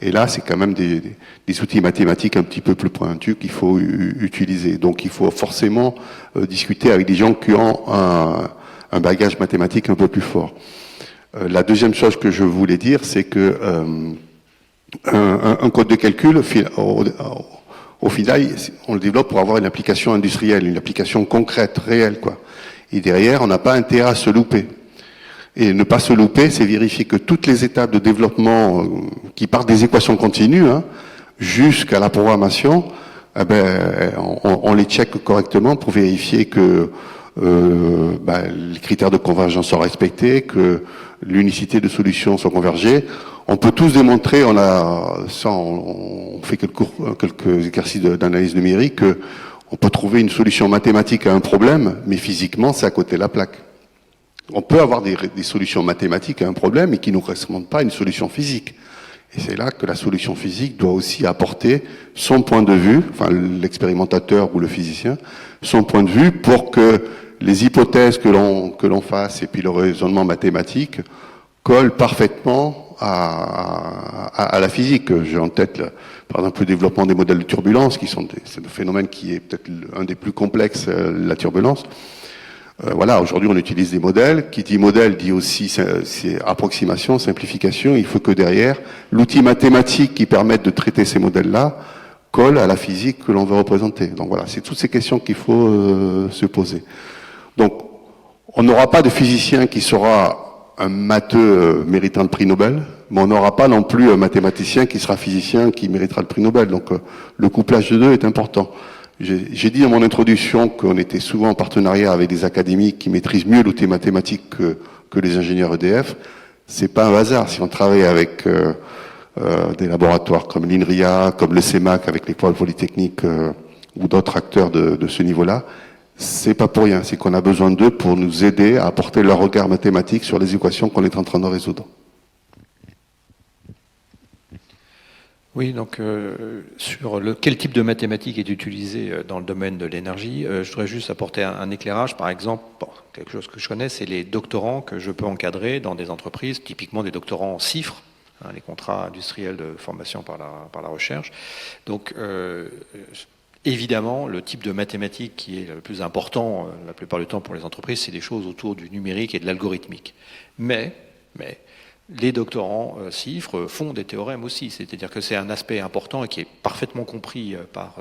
Et là, c'est quand même des outils mathématiques un petit peu plus pointus qu'il faut utiliser. Donc, il faut forcément discuter avec des gens qui ont un bagage mathématique un peu plus fort. La deuxième chose que je voulais dire, c'est que un code de calcul, au final, on le développe pour avoir une application industrielle, une application concrète, réelle, quoi. Et derrière, on n'a pas intérêt à se louper. Et ne pas se louper, c'est vérifier que toutes les étapes de développement qui partent des équations continues, jusqu'à la programmation, on les check correctement pour vérifier que les critères de convergence sont respectés, que l'unicité de solution soit convergée. On peut tous démontrer, on fait quelques exercices d'analyse numérique, on peut trouver une solution mathématique à un problème, mais physiquement, c'est à côté de la plaque. On peut avoir des solutions mathématiques à un problème, mais qui ne correspondent pas à une solution physique. Et c'est là que la solution physique doit aussi apporter son point de vue, enfin l'expérimentateur ou le physicien, son point de vue pour que les hypothèses que l'on fasse et puis le raisonnement mathématique collent parfaitement à la physique. J'ai en tête, par exemple, le développement des modèles de turbulence, c'est un phénomène qui est peut-être un des plus complexes, la turbulence. Aujourd'hui, on utilise des modèles. Qui dit modèle dit aussi c'est approximation, simplification. Il faut que derrière, l'outil mathématique qui permette de traiter ces modèles-là colle à la physique que l'on veut représenter. Donc voilà, c'est toutes ces questions qu'il faut se poser. Donc, on n'aura pas de physicien qui sera un matheux méritant le prix Nobel, mais on n'aura pas non plus un mathématicien qui sera physicien qui méritera le prix Nobel. Donc, le couplage de deux est important. J'ai dit dans mon introduction qu'on était souvent en partenariat avec des académiques qui maîtrisent mieux l'outil mathématique que les ingénieurs EDF. C'est pas un hasard. Si on travaille avec des laboratoires comme l'INRIA, comme le CEMAC, avec l'école polytechnique ou d'autres acteurs de ce niveau-là, c'est pas pour rien. C'est qu'on a besoin d'eux pour nous aider à apporter leur regard mathématique sur les équations qu'on est en train de résoudre. Oui, donc sur quel type de mathématiques est utilisé dans le domaine de l'énergie, je voudrais juste apporter un éclairage. Par exemple, quelque chose que je connais, c'est les doctorants que je peux encadrer dans des entreprises, typiquement des doctorants en CIFRE, les contrats industriels de formation par la recherche. Donc, évidemment, le type de mathématiques qui est le plus important la plupart du temps pour les entreprises, c'est des choses autour du numérique et de l'algorithmique. Mais les doctorants CIFRE font des théorèmes aussi, c'est-à-dire que c'est un aspect important et qui est parfaitement compris par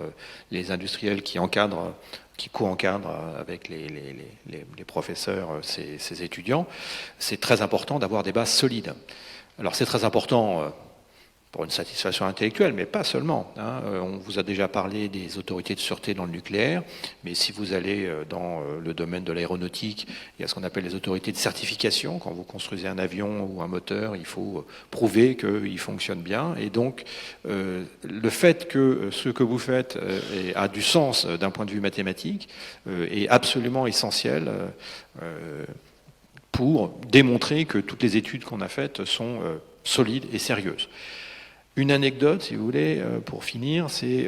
les industriels qui encadrent, qui co-encadrent avec les professeurs ces étudiants. C'est très important d'avoir des bases solides. Alors c'est très important pour une satisfaction intellectuelle, mais pas seulement. On vous a déjà parlé des autorités de sûreté dans le nucléaire, mais si vous allez dans le domaine de l'aéronautique, il y a ce qu'on appelle les autorités de certification. Quand vous construisez un avion ou un moteur, il faut prouver qu'il fonctionne bien. Et donc, le fait que ce que vous faites a du sens d'un point de vue mathématique est absolument essentiel pour démontrer que toutes les études qu'on a faites sont solides et sérieuses. Une anecdote, si vous voulez, pour finir, c'est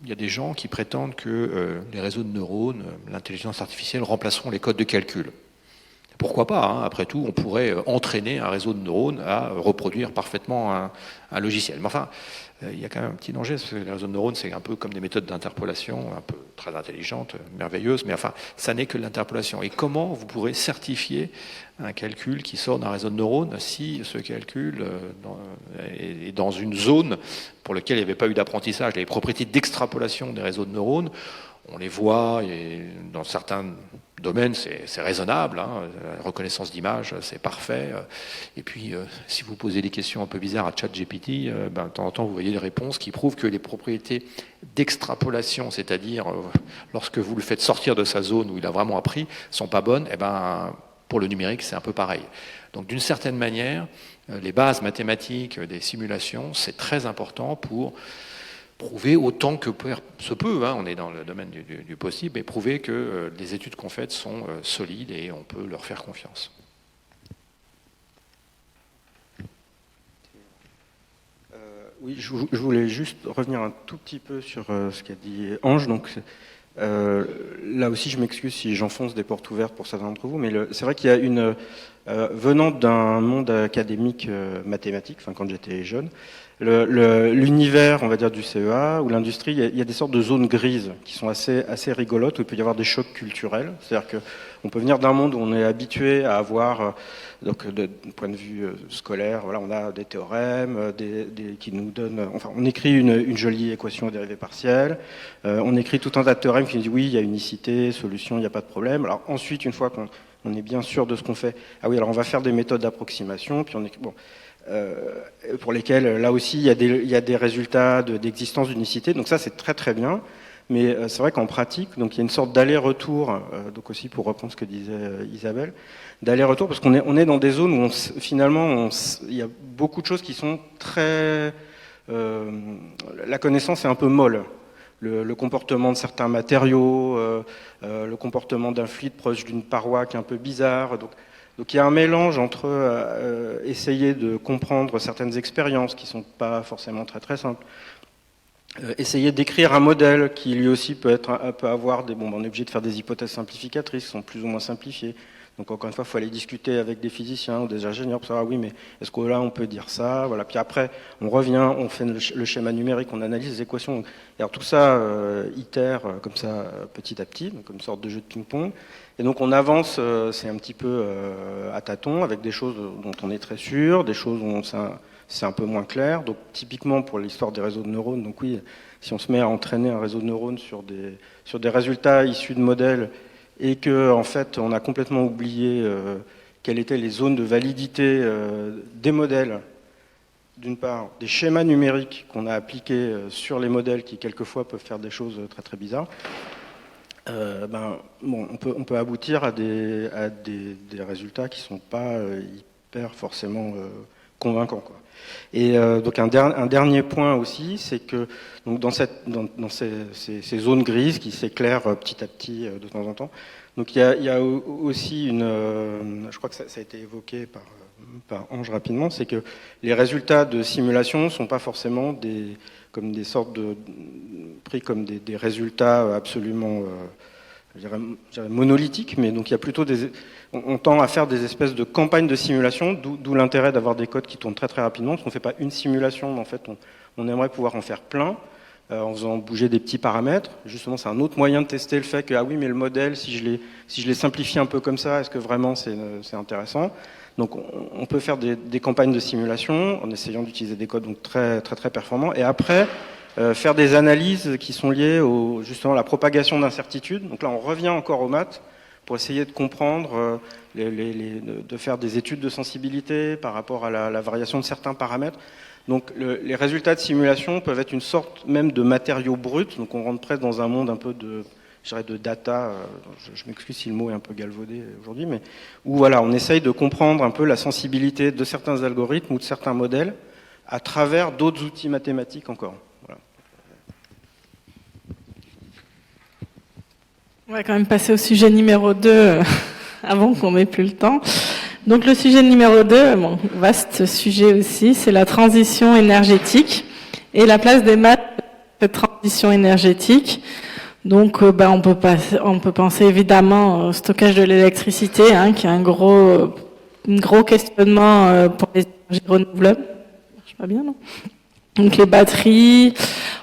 il y a des gens qui prétendent que les réseaux de neurones, l'intelligence artificielle remplaceront les codes de calcul. Pourquoi pas, hein, après tout, on pourrait entraîner un réseau de neurones à reproduire parfaitement un logiciel. Mais enfin, il y a quand même un petit danger, parce que les réseaux de neurones, c'est un peu comme des méthodes d'interpolation, un peu très intelligentes, merveilleuses, mais enfin, ça n'est que l'interpolation. Et comment vous pourrez certifier un calcul qui sort d'un réseau de neurones si ce calcul est dans une zone pour laquelle il n'y avait pas eu d'apprentissage? Les propriétés d'extrapolation des réseaux de neurones, on les voit, et dans certains domaines, c'est raisonnable, hein, la reconnaissance d'image, c'est parfait. Et puis, si vous posez des questions un peu bizarres à ChatGPT, de temps en temps, vous voyez des réponses qui prouvent que les propriétés d'extrapolation, c'est-à-dire lorsque vous le faites sortir de sa zone où il a vraiment appris, sont pas bonnes. Et pour le numérique, c'est un peu pareil. Donc, d'une certaine manière, les bases mathématiques des simulations, c'est très important pour prouver autant que se peut, hein, on est dans le domaine du possible, mais prouver que les études qu'on fait sont solides et on peut leur faire confiance. Oui, je voulais juste revenir un tout petit peu sur ce qu'a dit Ange. Donc, là aussi, je m'excuse si j'enfonce des portes ouvertes pour certains d'entre vous, mais c'est vrai qu'il y a une... venant d'un monde académique mathématique, enfin quand j'étais jeune, l'univers, on va dire, du CEA ou l'industrie, il y a des sortes de zones grises qui sont assez rigolotes, où il peut y avoir des chocs culturels. C'est-à-dire qu'on peut venir d'un monde où on est habitué à avoir, donc d'un point de vue scolaire, voilà, on a des théorèmes qui nous donnent... Enfin, on écrit une jolie équation à dérivée partielle, on écrit tout un tas de théorèmes qui nous disent oui, il y a unicité, solution, il n'y a pas de problème. Alors ensuite, une fois qu'on est bien sûr de ce qu'on fait, ah oui, alors on va faire des méthodes d'approximation, puis on est... Bon, pour lesquels, là aussi, il y a des résultats d'existence d'unicité. Donc ça, c'est très très bien. Mais c'est vrai qu'en pratique, donc il y a une sorte d'aller-retour, donc aussi pour reprendre ce que disait Isabelle, d'aller-retour, parce qu'on est dans des zones où finalement, il y a beaucoup de choses qui sont très... la connaissance est un peu molle. Le comportement de certains matériaux, le comportement d'un fluide proche d'une paroi qui est un peu bizarre. Donc il y a un mélange entre essayer de comprendre certaines expériences qui ne sont pas forcément très très simples, essayer d'écrire un modèle qui lui aussi peut avoir des... Bon, on est obligé de faire des hypothèses simplificatrices qui sont plus ou moins simplifiées. Donc encore une fois, il faut aller discuter avec des physiciens ou des ingénieurs pour savoir, oui, mais est-ce que là, on peut dire ça, voilà. Puis après, on revient, on fait le schéma numérique, on analyse les équations. Et alors tout ça itère comme ça petit à petit, donc comme une sorte de jeu de ping-pong. Et donc on avance, c'est un petit peu à tâtons, avec des choses dont on est très sûr, des choses dont c'est un peu moins clair. Donc typiquement pour l'histoire des réseaux de neurones, donc oui, si on se met à entraîner un réseau de neurones sur des résultats issus de modèles, et que en fait on a complètement oublié quelles étaient les zones de validité des modèles, d'une part des schémas numériques qu'on a appliqués sur les modèles qui quelquefois peuvent faire des choses très très bizarres, on peut aboutir à des résultats qui sont pas hyper forcément convaincants, quoi. Et donc un dernier point aussi, c'est que donc dans ces zones grises qui s'éclairent petit à petit de temps en temps, donc il y a aussi je crois que ça a été évoqué par Ange rapidement, c'est que les résultats de simulation sont pas forcément comme des sortes pris comme des résultats absolument je dirais monolithiques, mais donc il y a plutôt on tend à faire des espèces de campagnes de simulation, d'où l'intérêt d'avoir des codes qui tournent très très rapidement, parce qu'on ne fait pas une simulation, mais en fait on aimerait pouvoir en faire plein, en faisant bouger des petits paramètres. Justement, c'est un autre moyen de tester le fait que, ah oui, mais le modèle, si je les simplifie un peu comme ça, est-ce que vraiment c'est intéressant? Donc on peut faire des campagnes de simulation en essayant d'utiliser des codes donc très très très performants, et après faire des analyses qui sont liées justement à la propagation d'incertitudes. Donc là on revient encore aux maths pour essayer de comprendre, de faire des études de sensibilité par rapport à la variation de certains paramètres. Donc les résultats de simulation peuvent être une sorte même de matériaux bruts, donc on rentre presque dans un monde un peu de data, je m'excuse si le mot est un peu galvaudé aujourd'hui, mais où voilà, on essaye de comprendre un peu la sensibilité de certains algorithmes ou de certains modèles à travers d'autres outils mathématiques encore. Voilà. On va quand même passer au sujet numéro 2 avant qu'on n'ait plus le temps. Donc le sujet numéro 2, bon, vaste sujet aussi, c'est la transition énergétique et la place des maths dans cette transition énergétique. Donc on peut penser évidemment au stockage de l'électricité, qui est un gros questionnement pour les énergies renouvelables. Ça marche pas bien, non? Donc les batteries,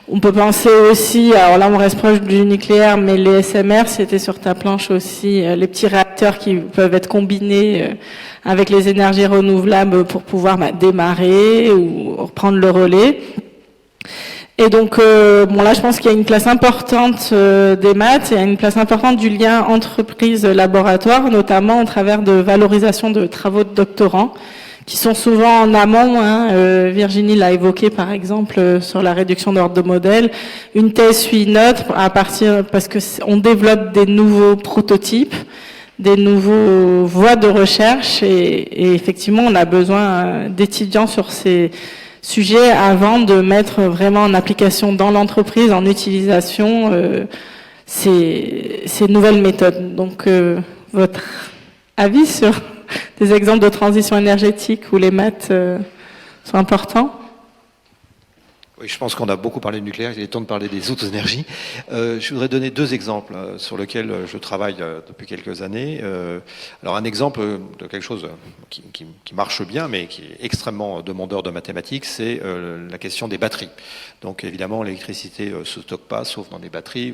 on peut penser aussi, alors là on reste proche du nucléaire, mais les SMR, c'était sur ta planche aussi, les petits réacteurs qui peuvent être combinés avec les énergies renouvelables pour pouvoir démarrer ou reprendre le relais. Et donc là je pense qu'il y a une place importante des maths, et il y a une place importante du lien entreprise-laboratoire, notamment au travers de valorisation de travaux de doctorants, qui sont souvent en amont. Virginie l'a évoqué par exemple sur la réduction d'ordre de modèle. Une thèse suit une autre parce que on développe des nouveaux prototypes, des nouveaux voies de recherche, et effectivement on a besoin d'étudiants sur ces sujets avant de mettre vraiment en application dans l'entreprise, en utilisation ces nouvelles méthodes. Donc votre avis sur des exemples de transition énergétique où les maths sont importants? Oui, je pense qu'on a beaucoup parlé de nucléaire, il est temps de parler des autres énergies. Je voudrais donner 2 exemples sur lesquels je travaille depuis quelques années. Alors un exemple de quelque chose qui marche bien, mais qui est extrêmement demandeur de mathématiques, c'est la question des batteries. Donc évidemment, l'électricité ne se stocke pas, sauf dans des batteries.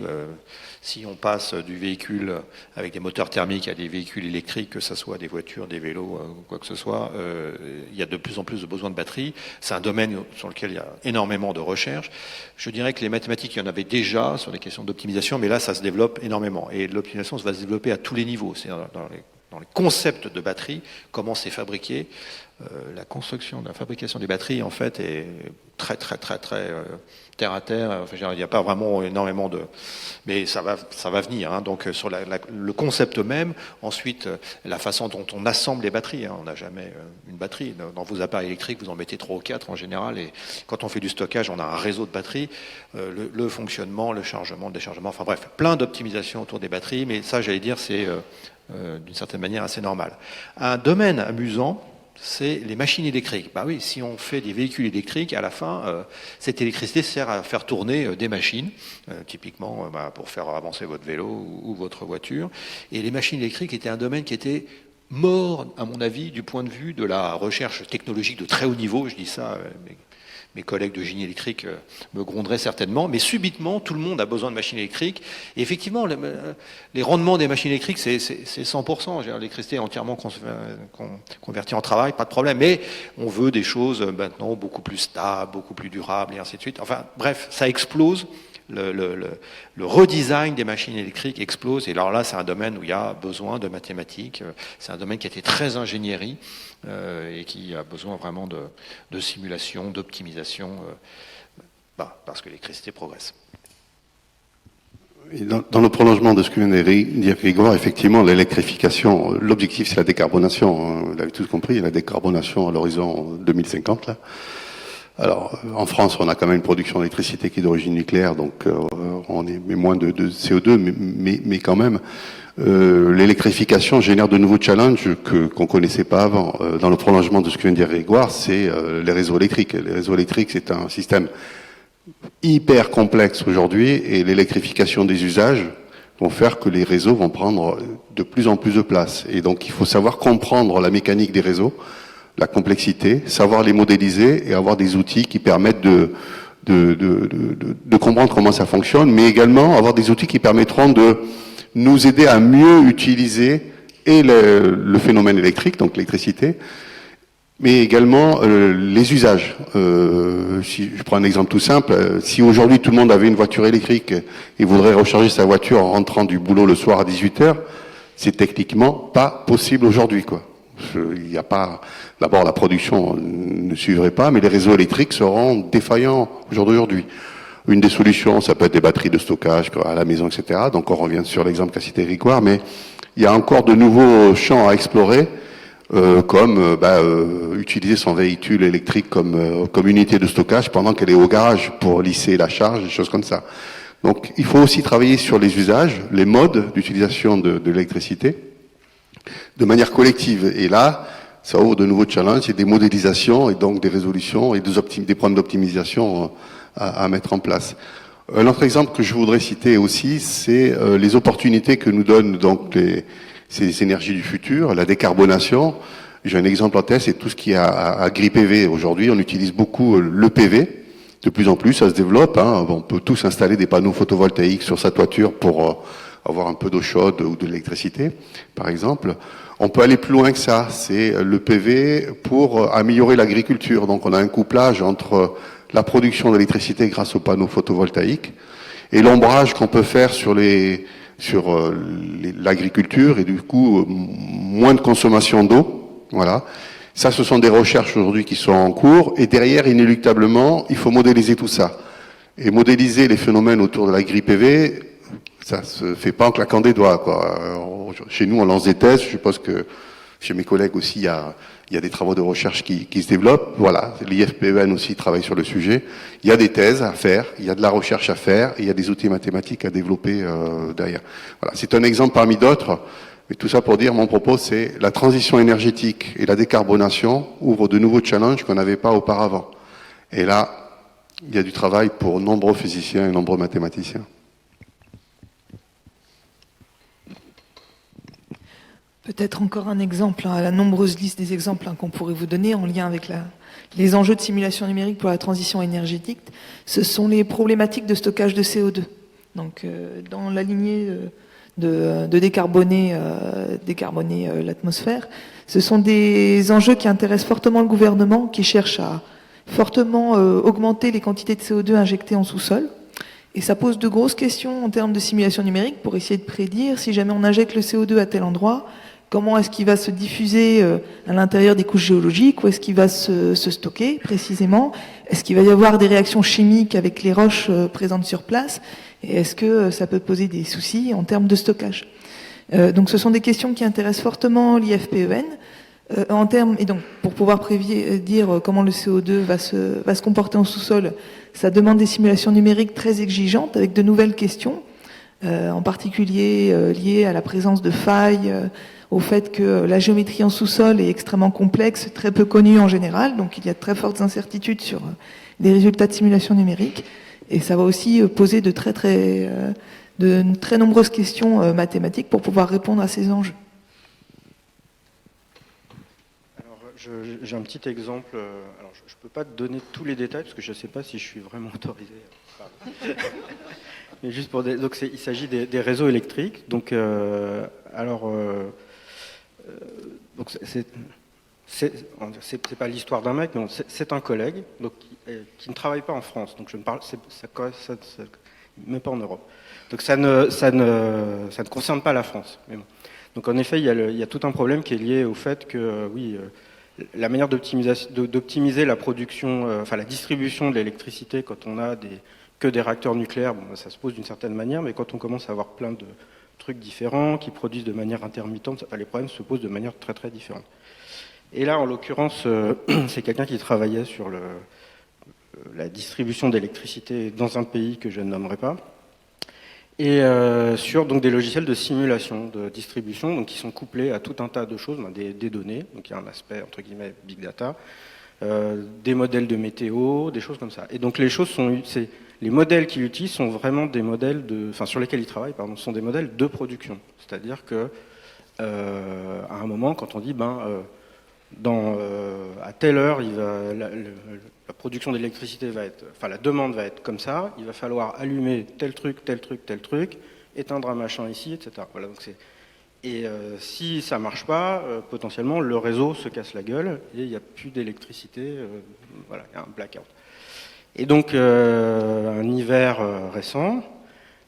Si on passe du véhicule avec des moteurs thermiques à des véhicules électriques, que ce soit des voitures, des vélos, ou quoi que ce soit, il y a de plus en plus de besoin de batteries. C'est un domaine sur lequel il y a énormément de recherche. Je dirais que les mathématiques, il y en avait déjà sur les questions d'optimisation, mais là, ça se développe énormément. Et l'optimisation va se développer à tous les niveaux. C'est-à-dire dans les concepts de batteries, comment c'est fabriqué. La construction, la fabrication des batteries, en fait, est très terre à terre. Enfin, il n'y a pas vraiment énormément de... Mais ça va venir. Donc, sur le concept même, ensuite, la façon dont on assemble les batteries. On n'a jamais une batterie. Dans vos appareils électriques, vous en mettez 3 ou 4 en général. Et quand on fait du stockage, on a un réseau de batteries. Le fonctionnement, le chargement, le déchargement, enfin bref, plein d'optimisations autour des batteries. Mais ça, j'allais dire, c'est d'une certaine manière assez normal. Un domaine amusant, c'est les machines électriques. Bah oui, si on fait des véhicules électriques, à la fin, cette électricité sert à faire tourner des machines, typiquement pour faire avancer votre vélo ou votre voiture. Et les machines électriques étaient un domaine qui était mort, à mon avis, du point de vue de la recherche technologique de très haut niveau. Je dis ça, mes collègues de génie électrique me gronderaient certainement, mais subitement, tout le monde a besoin de machines électriques. Et effectivement, les rendements des machines électriques, c'est 100%. L'électricité est entièrement convertie en travail, pas de problème. Mais on veut des choses maintenant beaucoup plus stables, beaucoup plus durables, et ainsi de suite. Enfin, bref, ça explose. Le redesign des machines électriques explose. Et alors là, c'est un domaine où il y a besoin de mathématiques. C'est un domaine qui a été très ingénierie et qui a besoin vraiment de simulation, d'optimisation, parce que l'électricité progresse. Et dans le prolongement de ce que vient de dire Grégoire, effectivement, l'électrification, l'objectif c'est la décarbonation. Vous l'avez tous compris, la décarbonation à l'horizon 2050. Là. Alors, en France, on a quand même une production d'électricité qui est d'origine nucléaire, donc on émet moins de CO2, mais quand même, l'électrification génère de nouveaux challenges qu'on connaissait pas avant. Dans le prolongement de ce que vient de dire Grégoire, c'est les réseaux électriques. Les réseaux électriques, c'est un système hyper complexe aujourd'hui, et l'électrification des usages vont faire que les réseaux vont prendre de plus en plus de place. Et donc, il faut savoir comprendre la mécanique des réseaux, la complexité, savoir les modéliser et avoir des outils qui permettent de comprendre comment ça fonctionne, mais également avoir des outils qui permettront de nous aider à mieux utiliser et le phénomène électrique, donc l'électricité, mais également les usages. Si je prends un exemple tout simple, si aujourd'hui tout le monde avait une voiture électrique et voudrait recharger sa voiture en rentrant du boulot le soir à 18h, c'est techniquement pas possible aujourd'hui, quoi. Il n'y a pas, d'abord la production ne suivrait pas, mais les réseaux électriques seront défaillants au jour d'aujourd'hui. Une des solutions, ça peut être des batteries de stockage à la maison, etc. Donc on revient sur l'exemple qu'a cité Grégoire, mais il y a encore de nouveaux champs à explorer, comme utiliser son véhicule électrique comme unité de stockage pendant qu'elle est au garage pour lisser la charge, des choses comme ça. Donc il faut aussi travailler sur les usages, les modes d'utilisation de l'électricité. de manière collective. Et là, ça ouvre de nouveaux challenges et des modélisations et donc des résolutions et des problèmes d'optimisation à mettre en place. Un autre exemple que je voudrais citer aussi, c'est les opportunités que nous donnent donc ces énergies du futur, la décarbonation. J'ai un exemple en tête, c'est tout ce qui est à gris PV. Aujourd'hui, on utilise beaucoup le PV. De plus en plus, ça se développe. On peut tous installer des panneaux photovoltaïques sur sa toiture pour avoir un peu d'eau chaude ou de l'électricité, par exemple. On peut aller plus loin que ça. C'est le PV pour améliorer l'agriculture. Donc, on a un couplage entre la production d'électricité grâce aux panneaux photovoltaïques et l'ombrage qu'on peut faire sur l'agriculture et du coup moins de consommation d'eau. Voilà. Ça, ce sont des recherches aujourd'hui qui sont en cours et derrière, inéluctablement, il faut modéliser tout ça. Et modéliser les phénomènes autour de l'agri-PV, ça se fait pas en claquant des doigts, quoi. Chez nous, on lance des thèses. Je suppose que chez mes collègues aussi, il y a des travaux de recherche qui se développent. Voilà. L'IFPEN aussi travaille sur le sujet. Il y a des thèses à faire, il y a de la recherche à faire, et il y a des outils mathématiques à développer derrière. Voilà. C'est un exemple parmi d'autres. Mais tout ça pour dire, mon propos, c'est la transition énergétique et la décarbonation ouvrent de nouveaux challenges qu'on n'avait pas auparavant. Et là, il y a du travail pour nombreux physiciens et nombreux mathématiciens. Peut-être encore un exemple, à la nombreuse liste des exemples qu'on pourrait vous donner en lien avec les enjeux de simulation numérique pour la transition énergétique, ce sont les problématiques de stockage de CO2. Donc, dans la lignée de décarboner l'atmosphère, ce sont des enjeux qui intéressent fortement le gouvernement, qui cherche à fortement augmenter les quantités de CO2 injectées en sous-sol. Et ça pose de grosses questions en termes de simulation numérique pour essayer de prédire si jamais on injecte le CO2 à tel endroit, comment est-ce qu'il va se diffuser à l'intérieur des couches géologiques, où est-ce qu'il va se stocker précisément, est-ce qu'il va y avoir des réactions chimiques avec les roches présentes sur place, et est-ce que ça peut poser des soucis en termes de stockage. Donc ce sont des questions qui intéressent fortement l'IFPEN. Et donc, pour pouvoir dire comment le CO2 va se comporter en sous-sol, ça demande des simulations numériques très exigeantes avec de nouvelles questions, en particulier liées à la présence de failles, au fait que la géométrie en sous-sol est extrêmement complexe, très peu connue en général, donc il y a de très fortes incertitudes sur les résultats de simulation numérique, et ça va aussi poser de très nombreuses questions mathématiques pour pouvoir répondre à ces enjeux. J'ai un petit exemple. Alors, je ne peux pas te donner tous les détails parce que je ne sais pas si je suis vraiment autorisé. Mais juste pour donc il s'agit des réseaux électriques. Donc, donc c'est pas l'histoire d'un mec, mais c'est un collègue donc, qui ne travaille pas en France. Donc je ne parle, même pas en Europe. Donc ça ne concerne pas la France. Mais bon. Donc en effet, il y a tout un problème qui est lié au fait que la manière d'optimiser la production, la distribution de l'électricité quand on a que des réacteurs nucléaires, bon, ça se pose d'une certaine manière, mais quand on commence à avoir plein de trucs différents qui produisent de manière intermittente, les problèmes se posent de manière très très différente. Et là, en l'occurrence, c'est quelqu'un qui travaillait sur la distribution d'électricité dans un pays que je ne nommerai pas, et sur donc, des logiciels de simulation de distribution donc, qui sont couplés à tout un tas de choses, des données, donc il y a un aspect entre guillemets big data, des modèles de météo, des choses comme ça. Et donc les choses les modèles qu'il utilise sont vraiment des modèles sur lesquels il travaille, pardon, sont des modèles de production. C'est-à-dire que à un moment, quand on dit à telle heure, la production d'électricité la demande va être comme ça, il va falloir allumer tel truc, éteindre un machin ici, etc. Voilà, donc si ça marche pas, potentiellement le réseau se casse la gueule et il n'y a plus d'électricité, il y a un blackout. Et donc un hiver récent,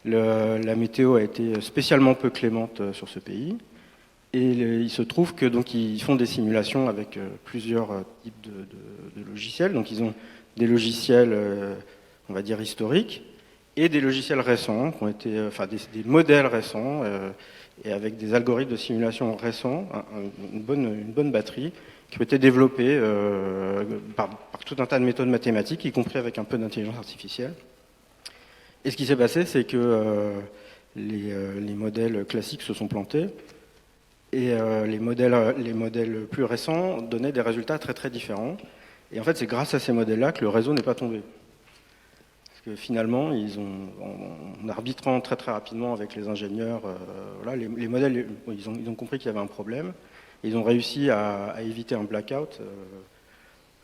la météo a été spécialement peu clémente sur ce pays. Et il se trouve que donc ils font des simulations avec plusieurs types de logiciels. Donc ils ont des logiciels, on va dire historiques, et des logiciels récents, qui ont été, des modèles récents, et avec des algorithmes de simulation récents, une bonne batterie, qui ont été développés par tout un tas de méthodes mathématiques, y compris avec un peu d'intelligence artificielle. Et ce qui s'est passé, c'est que les modèles classiques se sont plantés. Et les modèles plus récents donnaient des résultats très très différents. Et en fait, c'est grâce à ces modèles-là que le réseau n'est pas tombé. Parce que finalement, en arbitrant très très rapidement avec les ingénieurs, voilà, les modèles, ils ont compris qu'il y avait un problème. Et ils ont réussi à éviter un blackout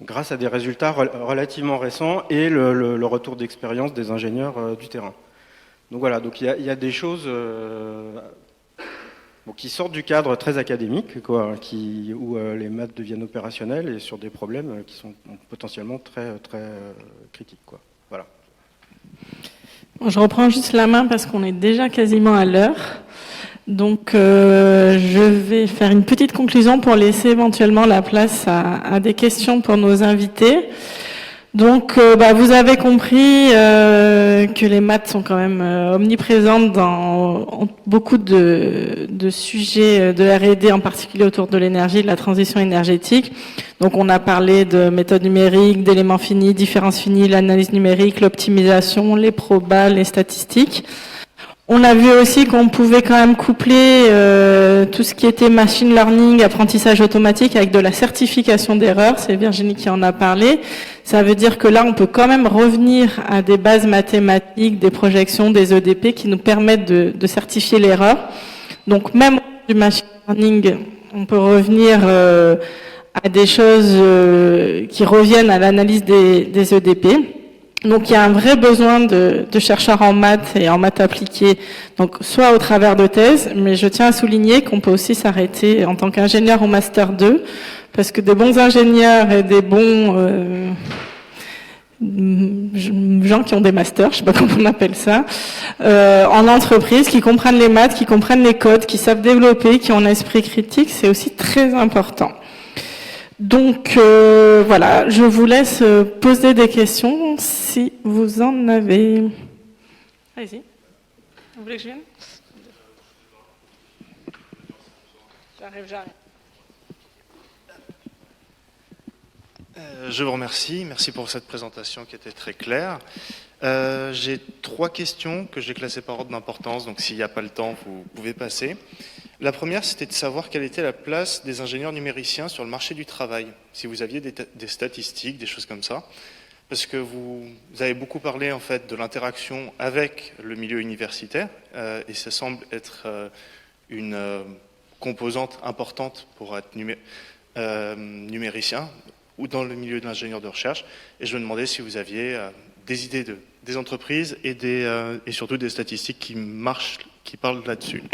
grâce à des résultats relativement récents et le retour d'expérience des ingénieurs du terrain. Donc voilà, donc il y a des choses qui sortent du cadre très académique, quoi, où les maths deviennent opérationnelles et sur des problèmes qui sont potentiellement très, très critiques, quoi. Voilà. Bon, je reprends juste la main parce qu'on est déjà quasiment à l'heure. Donc, je vais faire une petite conclusion pour laisser éventuellement la place à des questions pour nos invités. Donc, vous avez compris que les maths sont quand même omniprésentes dans beaucoup de sujets de R&D, en particulier autour de l'énergie, de la transition énergétique. Donc, on a parlé de méthodes numériques, d'éléments finis, différences finies, l'analyse numérique, l'optimisation, les probas, les statistiques. On a vu aussi qu'on pouvait quand même coupler tout ce qui était machine learning, apprentissage automatique avec de la certification d'erreurs. C'est Virginie qui en a parlé. Ça veut dire que là, on peut quand même revenir à des bases mathématiques, des projections, des EDP qui nous permettent de certifier l'erreur. Donc même du machine learning, on peut revenir à des choses qui reviennent à l'analyse des EDP. Donc il y a un vrai besoin de chercheurs en maths et en maths appliquées, donc soit au travers de thèses, mais je tiens à souligner qu'on peut aussi s'arrêter en tant qu'ingénieur au Master 2, parce que des bons ingénieurs et des bons gens qui ont des masters, je sais pas comment on appelle ça, en entreprise, qui comprennent les maths, qui comprennent les codes, qui savent développer, qui ont un esprit critique, c'est aussi très important. Donc voilà, je vous laisse poser des questions si vous en avez. Allez-y. Vous voulez que je vienne ? J'arrive. Je vous remercie. Merci pour cette présentation qui était très claire. J'ai 3 questions que j'ai classées par ordre d'importance, donc s'il n'y a pas le temps, vous pouvez passer. La première, c'était de savoir quelle était la place des ingénieurs numériciens sur le marché du travail, si vous aviez des statistiques, des choses comme ça, parce que vous avez beaucoup parlé en fait de l'interaction avec le milieu universitaire, et ça semble être une composante importante pour être numéricien, ou dans le milieu de l'ingénieur de recherche, et je me demandais si vous aviez des idées des entreprises et surtout des statistiques qui marchent, qui parlent là-dessus.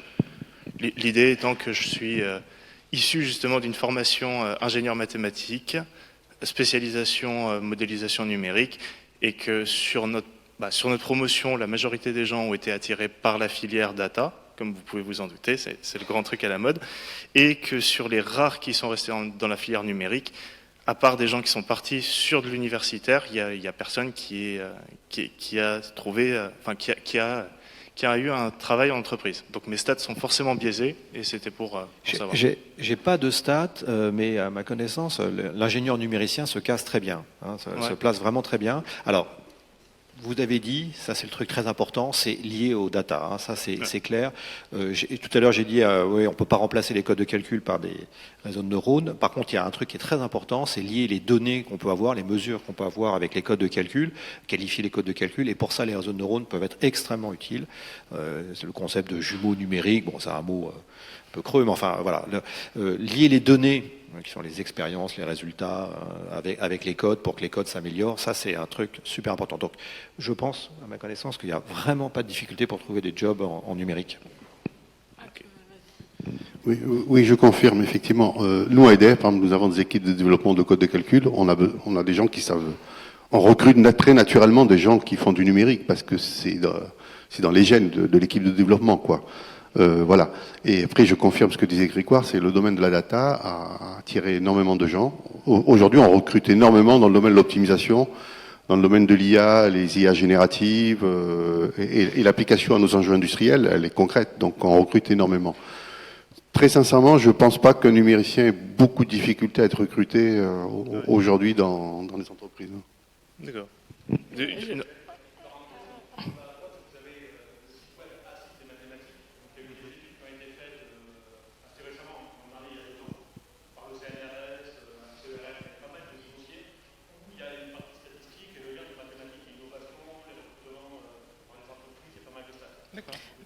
L'idée étant que je suis issu justement d'une formation ingénieur mathématique, spécialisation modélisation numérique, et que sur notre promotion, la majorité des gens ont été attirés par la filière data, comme vous pouvez vous en douter, c'est le grand truc à la mode, et que sur les rares qui sont restés dans la filière numérique, à part des gens qui sont partis sur de l'universitaire, il y a personne qui a eu un travail en entreprise. Donc mes stats sont forcément biaisés, et c'était pour savoir. J'ai pas de stats, mais à ma connaissance, l'ingénieur numéricien se casse très bien, se place vraiment très bien. Alors, vous avez dit, ça c'est le truc très important, c'est lié aux data, ça c'est clair. Tout à l'heure j'ai dit, oui, on ne peut pas remplacer les codes de calcul par des réseaux de neurones. Par contre, il y a un truc qui est très important, c'est lier les données qu'on peut avoir, les mesures qu'on peut avoir avec les codes de calcul, qualifier les codes de calcul, et pour ça les réseaux de neurones peuvent être extrêmement utiles. C'est le concept de jumeaux numériques, bon c'est un mot un peu creux, mais enfin voilà. Lier les données, qui sont les expériences, les résultats, avec les codes, pour que les codes s'améliorent, ça c'est un truc super important. Donc je pense, à ma connaissance, qu'il n'y a vraiment pas de difficulté pour trouver des jobs en numérique. Oui, je confirme, effectivement. Nous, à EDF, par exemple, nous avons des équipes de développement de code de calcul, on a des gens qui savent... On recrute très naturellement des gens qui font du numérique, parce que c'est dans les gènes de l'équipe de développement, quoi. Voilà. Et après, je confirme ce que disait Grégoire, c'est le domaine de la data a attiré énormément de gens. Aujourd'hui, on recrute énormément dans le domaine de l'optimisation, dans le domaine de l'IA, les IA génératives, et l'application à nos enjeux industriels, elle est concrète, donc on recrute énormément. Très sincèrement, je ne pense pas qu'un numéricien ait beaucoup de difficultés à être recruté aujourd'hui dans les entreprises. D'accord.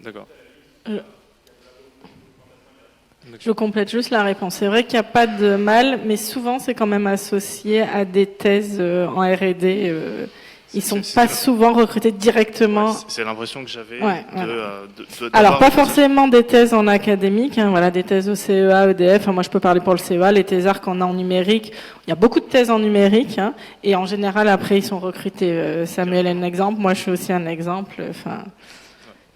D'accord. Je complète juste la réponse. C'est vrai qu'il n'y a pas de mal, mais souvent c'est quand même associé à des thèses en R&D. Ils sont pas souvent recrutés directement. C'est l'impression que j'avais. Ouais, d'avoir alors pas forcément des thèses en académique, hein, voilà, des thèses au CEA, EDF. Enfin, moi je peux parler pour le CEA, les thésards qu'on a en numérique. Il y a beaucoup de thèses en numérique, hein, et en général après ils sont recrutés. Samuel est un exemple, moi je suis aussi un exemple. Enfin.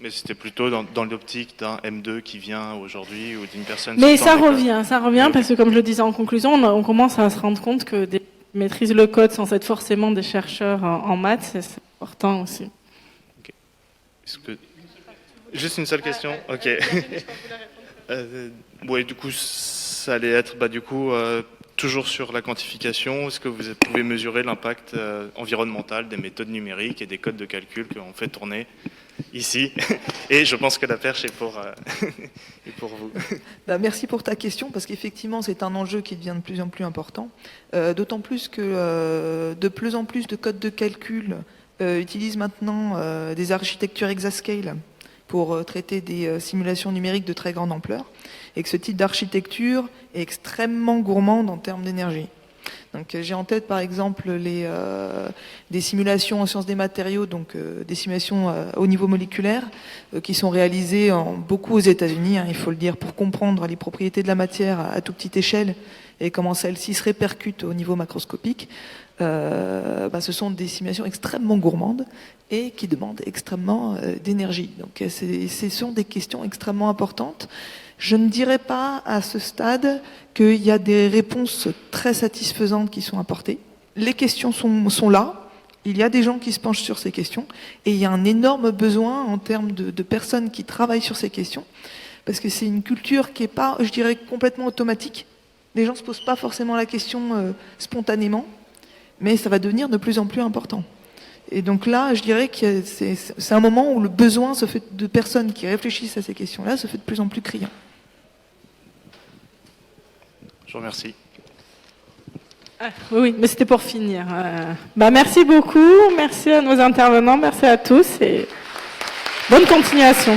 Mais c'était plutôt dans l'optique d'un M2 qui vient aujourd'hui ou d'une personne. Mais sortant ça d'école. revient parce que comme je le disais en conclusion, on commence à se rendre compte que des maîtrisent le code sans être forcément des chercheurs en maths, c'est important aussi. Okay. Juste une seule question. Ok. Ouais, du coup, ça allait être toujours sur la quantification. Est-ce que vous pouvez mesurer l'impact environnemental des méthodes numériques et des codes de calcul qu'on fait tourner ici? Et je pense que la perche est pour vous. Merci pour ta question, parce qu'effectivement, c'est un enjeu qui devient de plus en plus important. D'autant plus que de plus en plus de codes de calcul utilisent maintenant des architectures exascale pour traiter des simulations numériques de très grande ampleur, et que ce type d'architecture est extrêmement gourmande en termes d'énergie. Donc, j'ai en tête par exemple des simulations en sciences des matériaux, donc des simulations au niveau moléculaire, qui sont réalisées beaucoup aux États-Unis, hein, il faut le dire, pour comprendre les propriétés de la matière à toute petite échelle et comment celle-ci se répercute au niveau macroscopique. Ce sont des simulations extrêmement gourmandes et qui demandent extrêmement d'énergie. Donc, ce sont des questions extrêmement importantes. Je ne dirais pas à ce stade qu'il y a des réponses très satisfaisantes qui sont apportées. Les questions sont là. Il y a des gens qui se penchent sur ces questions. Et il y a un énorme besoin en termes de personnes qui travaillent sur ces questions. Parce que c'est une culture qui n'est pas, je dirais, complètement automatique. Les gens ne se posent pas forcément la question spontanément. Mais ça va devenir de plus en plus important. Et donc là, je dirais que c'est un moment où le besoin de personnes qui réfléchissent à ces questions-là se fait de plus en plus criant. Je vous remercie. Oui, mais c'était pour finir. Merci beaucoup, merci à nos intervenants, merci à tous et bonne continuation.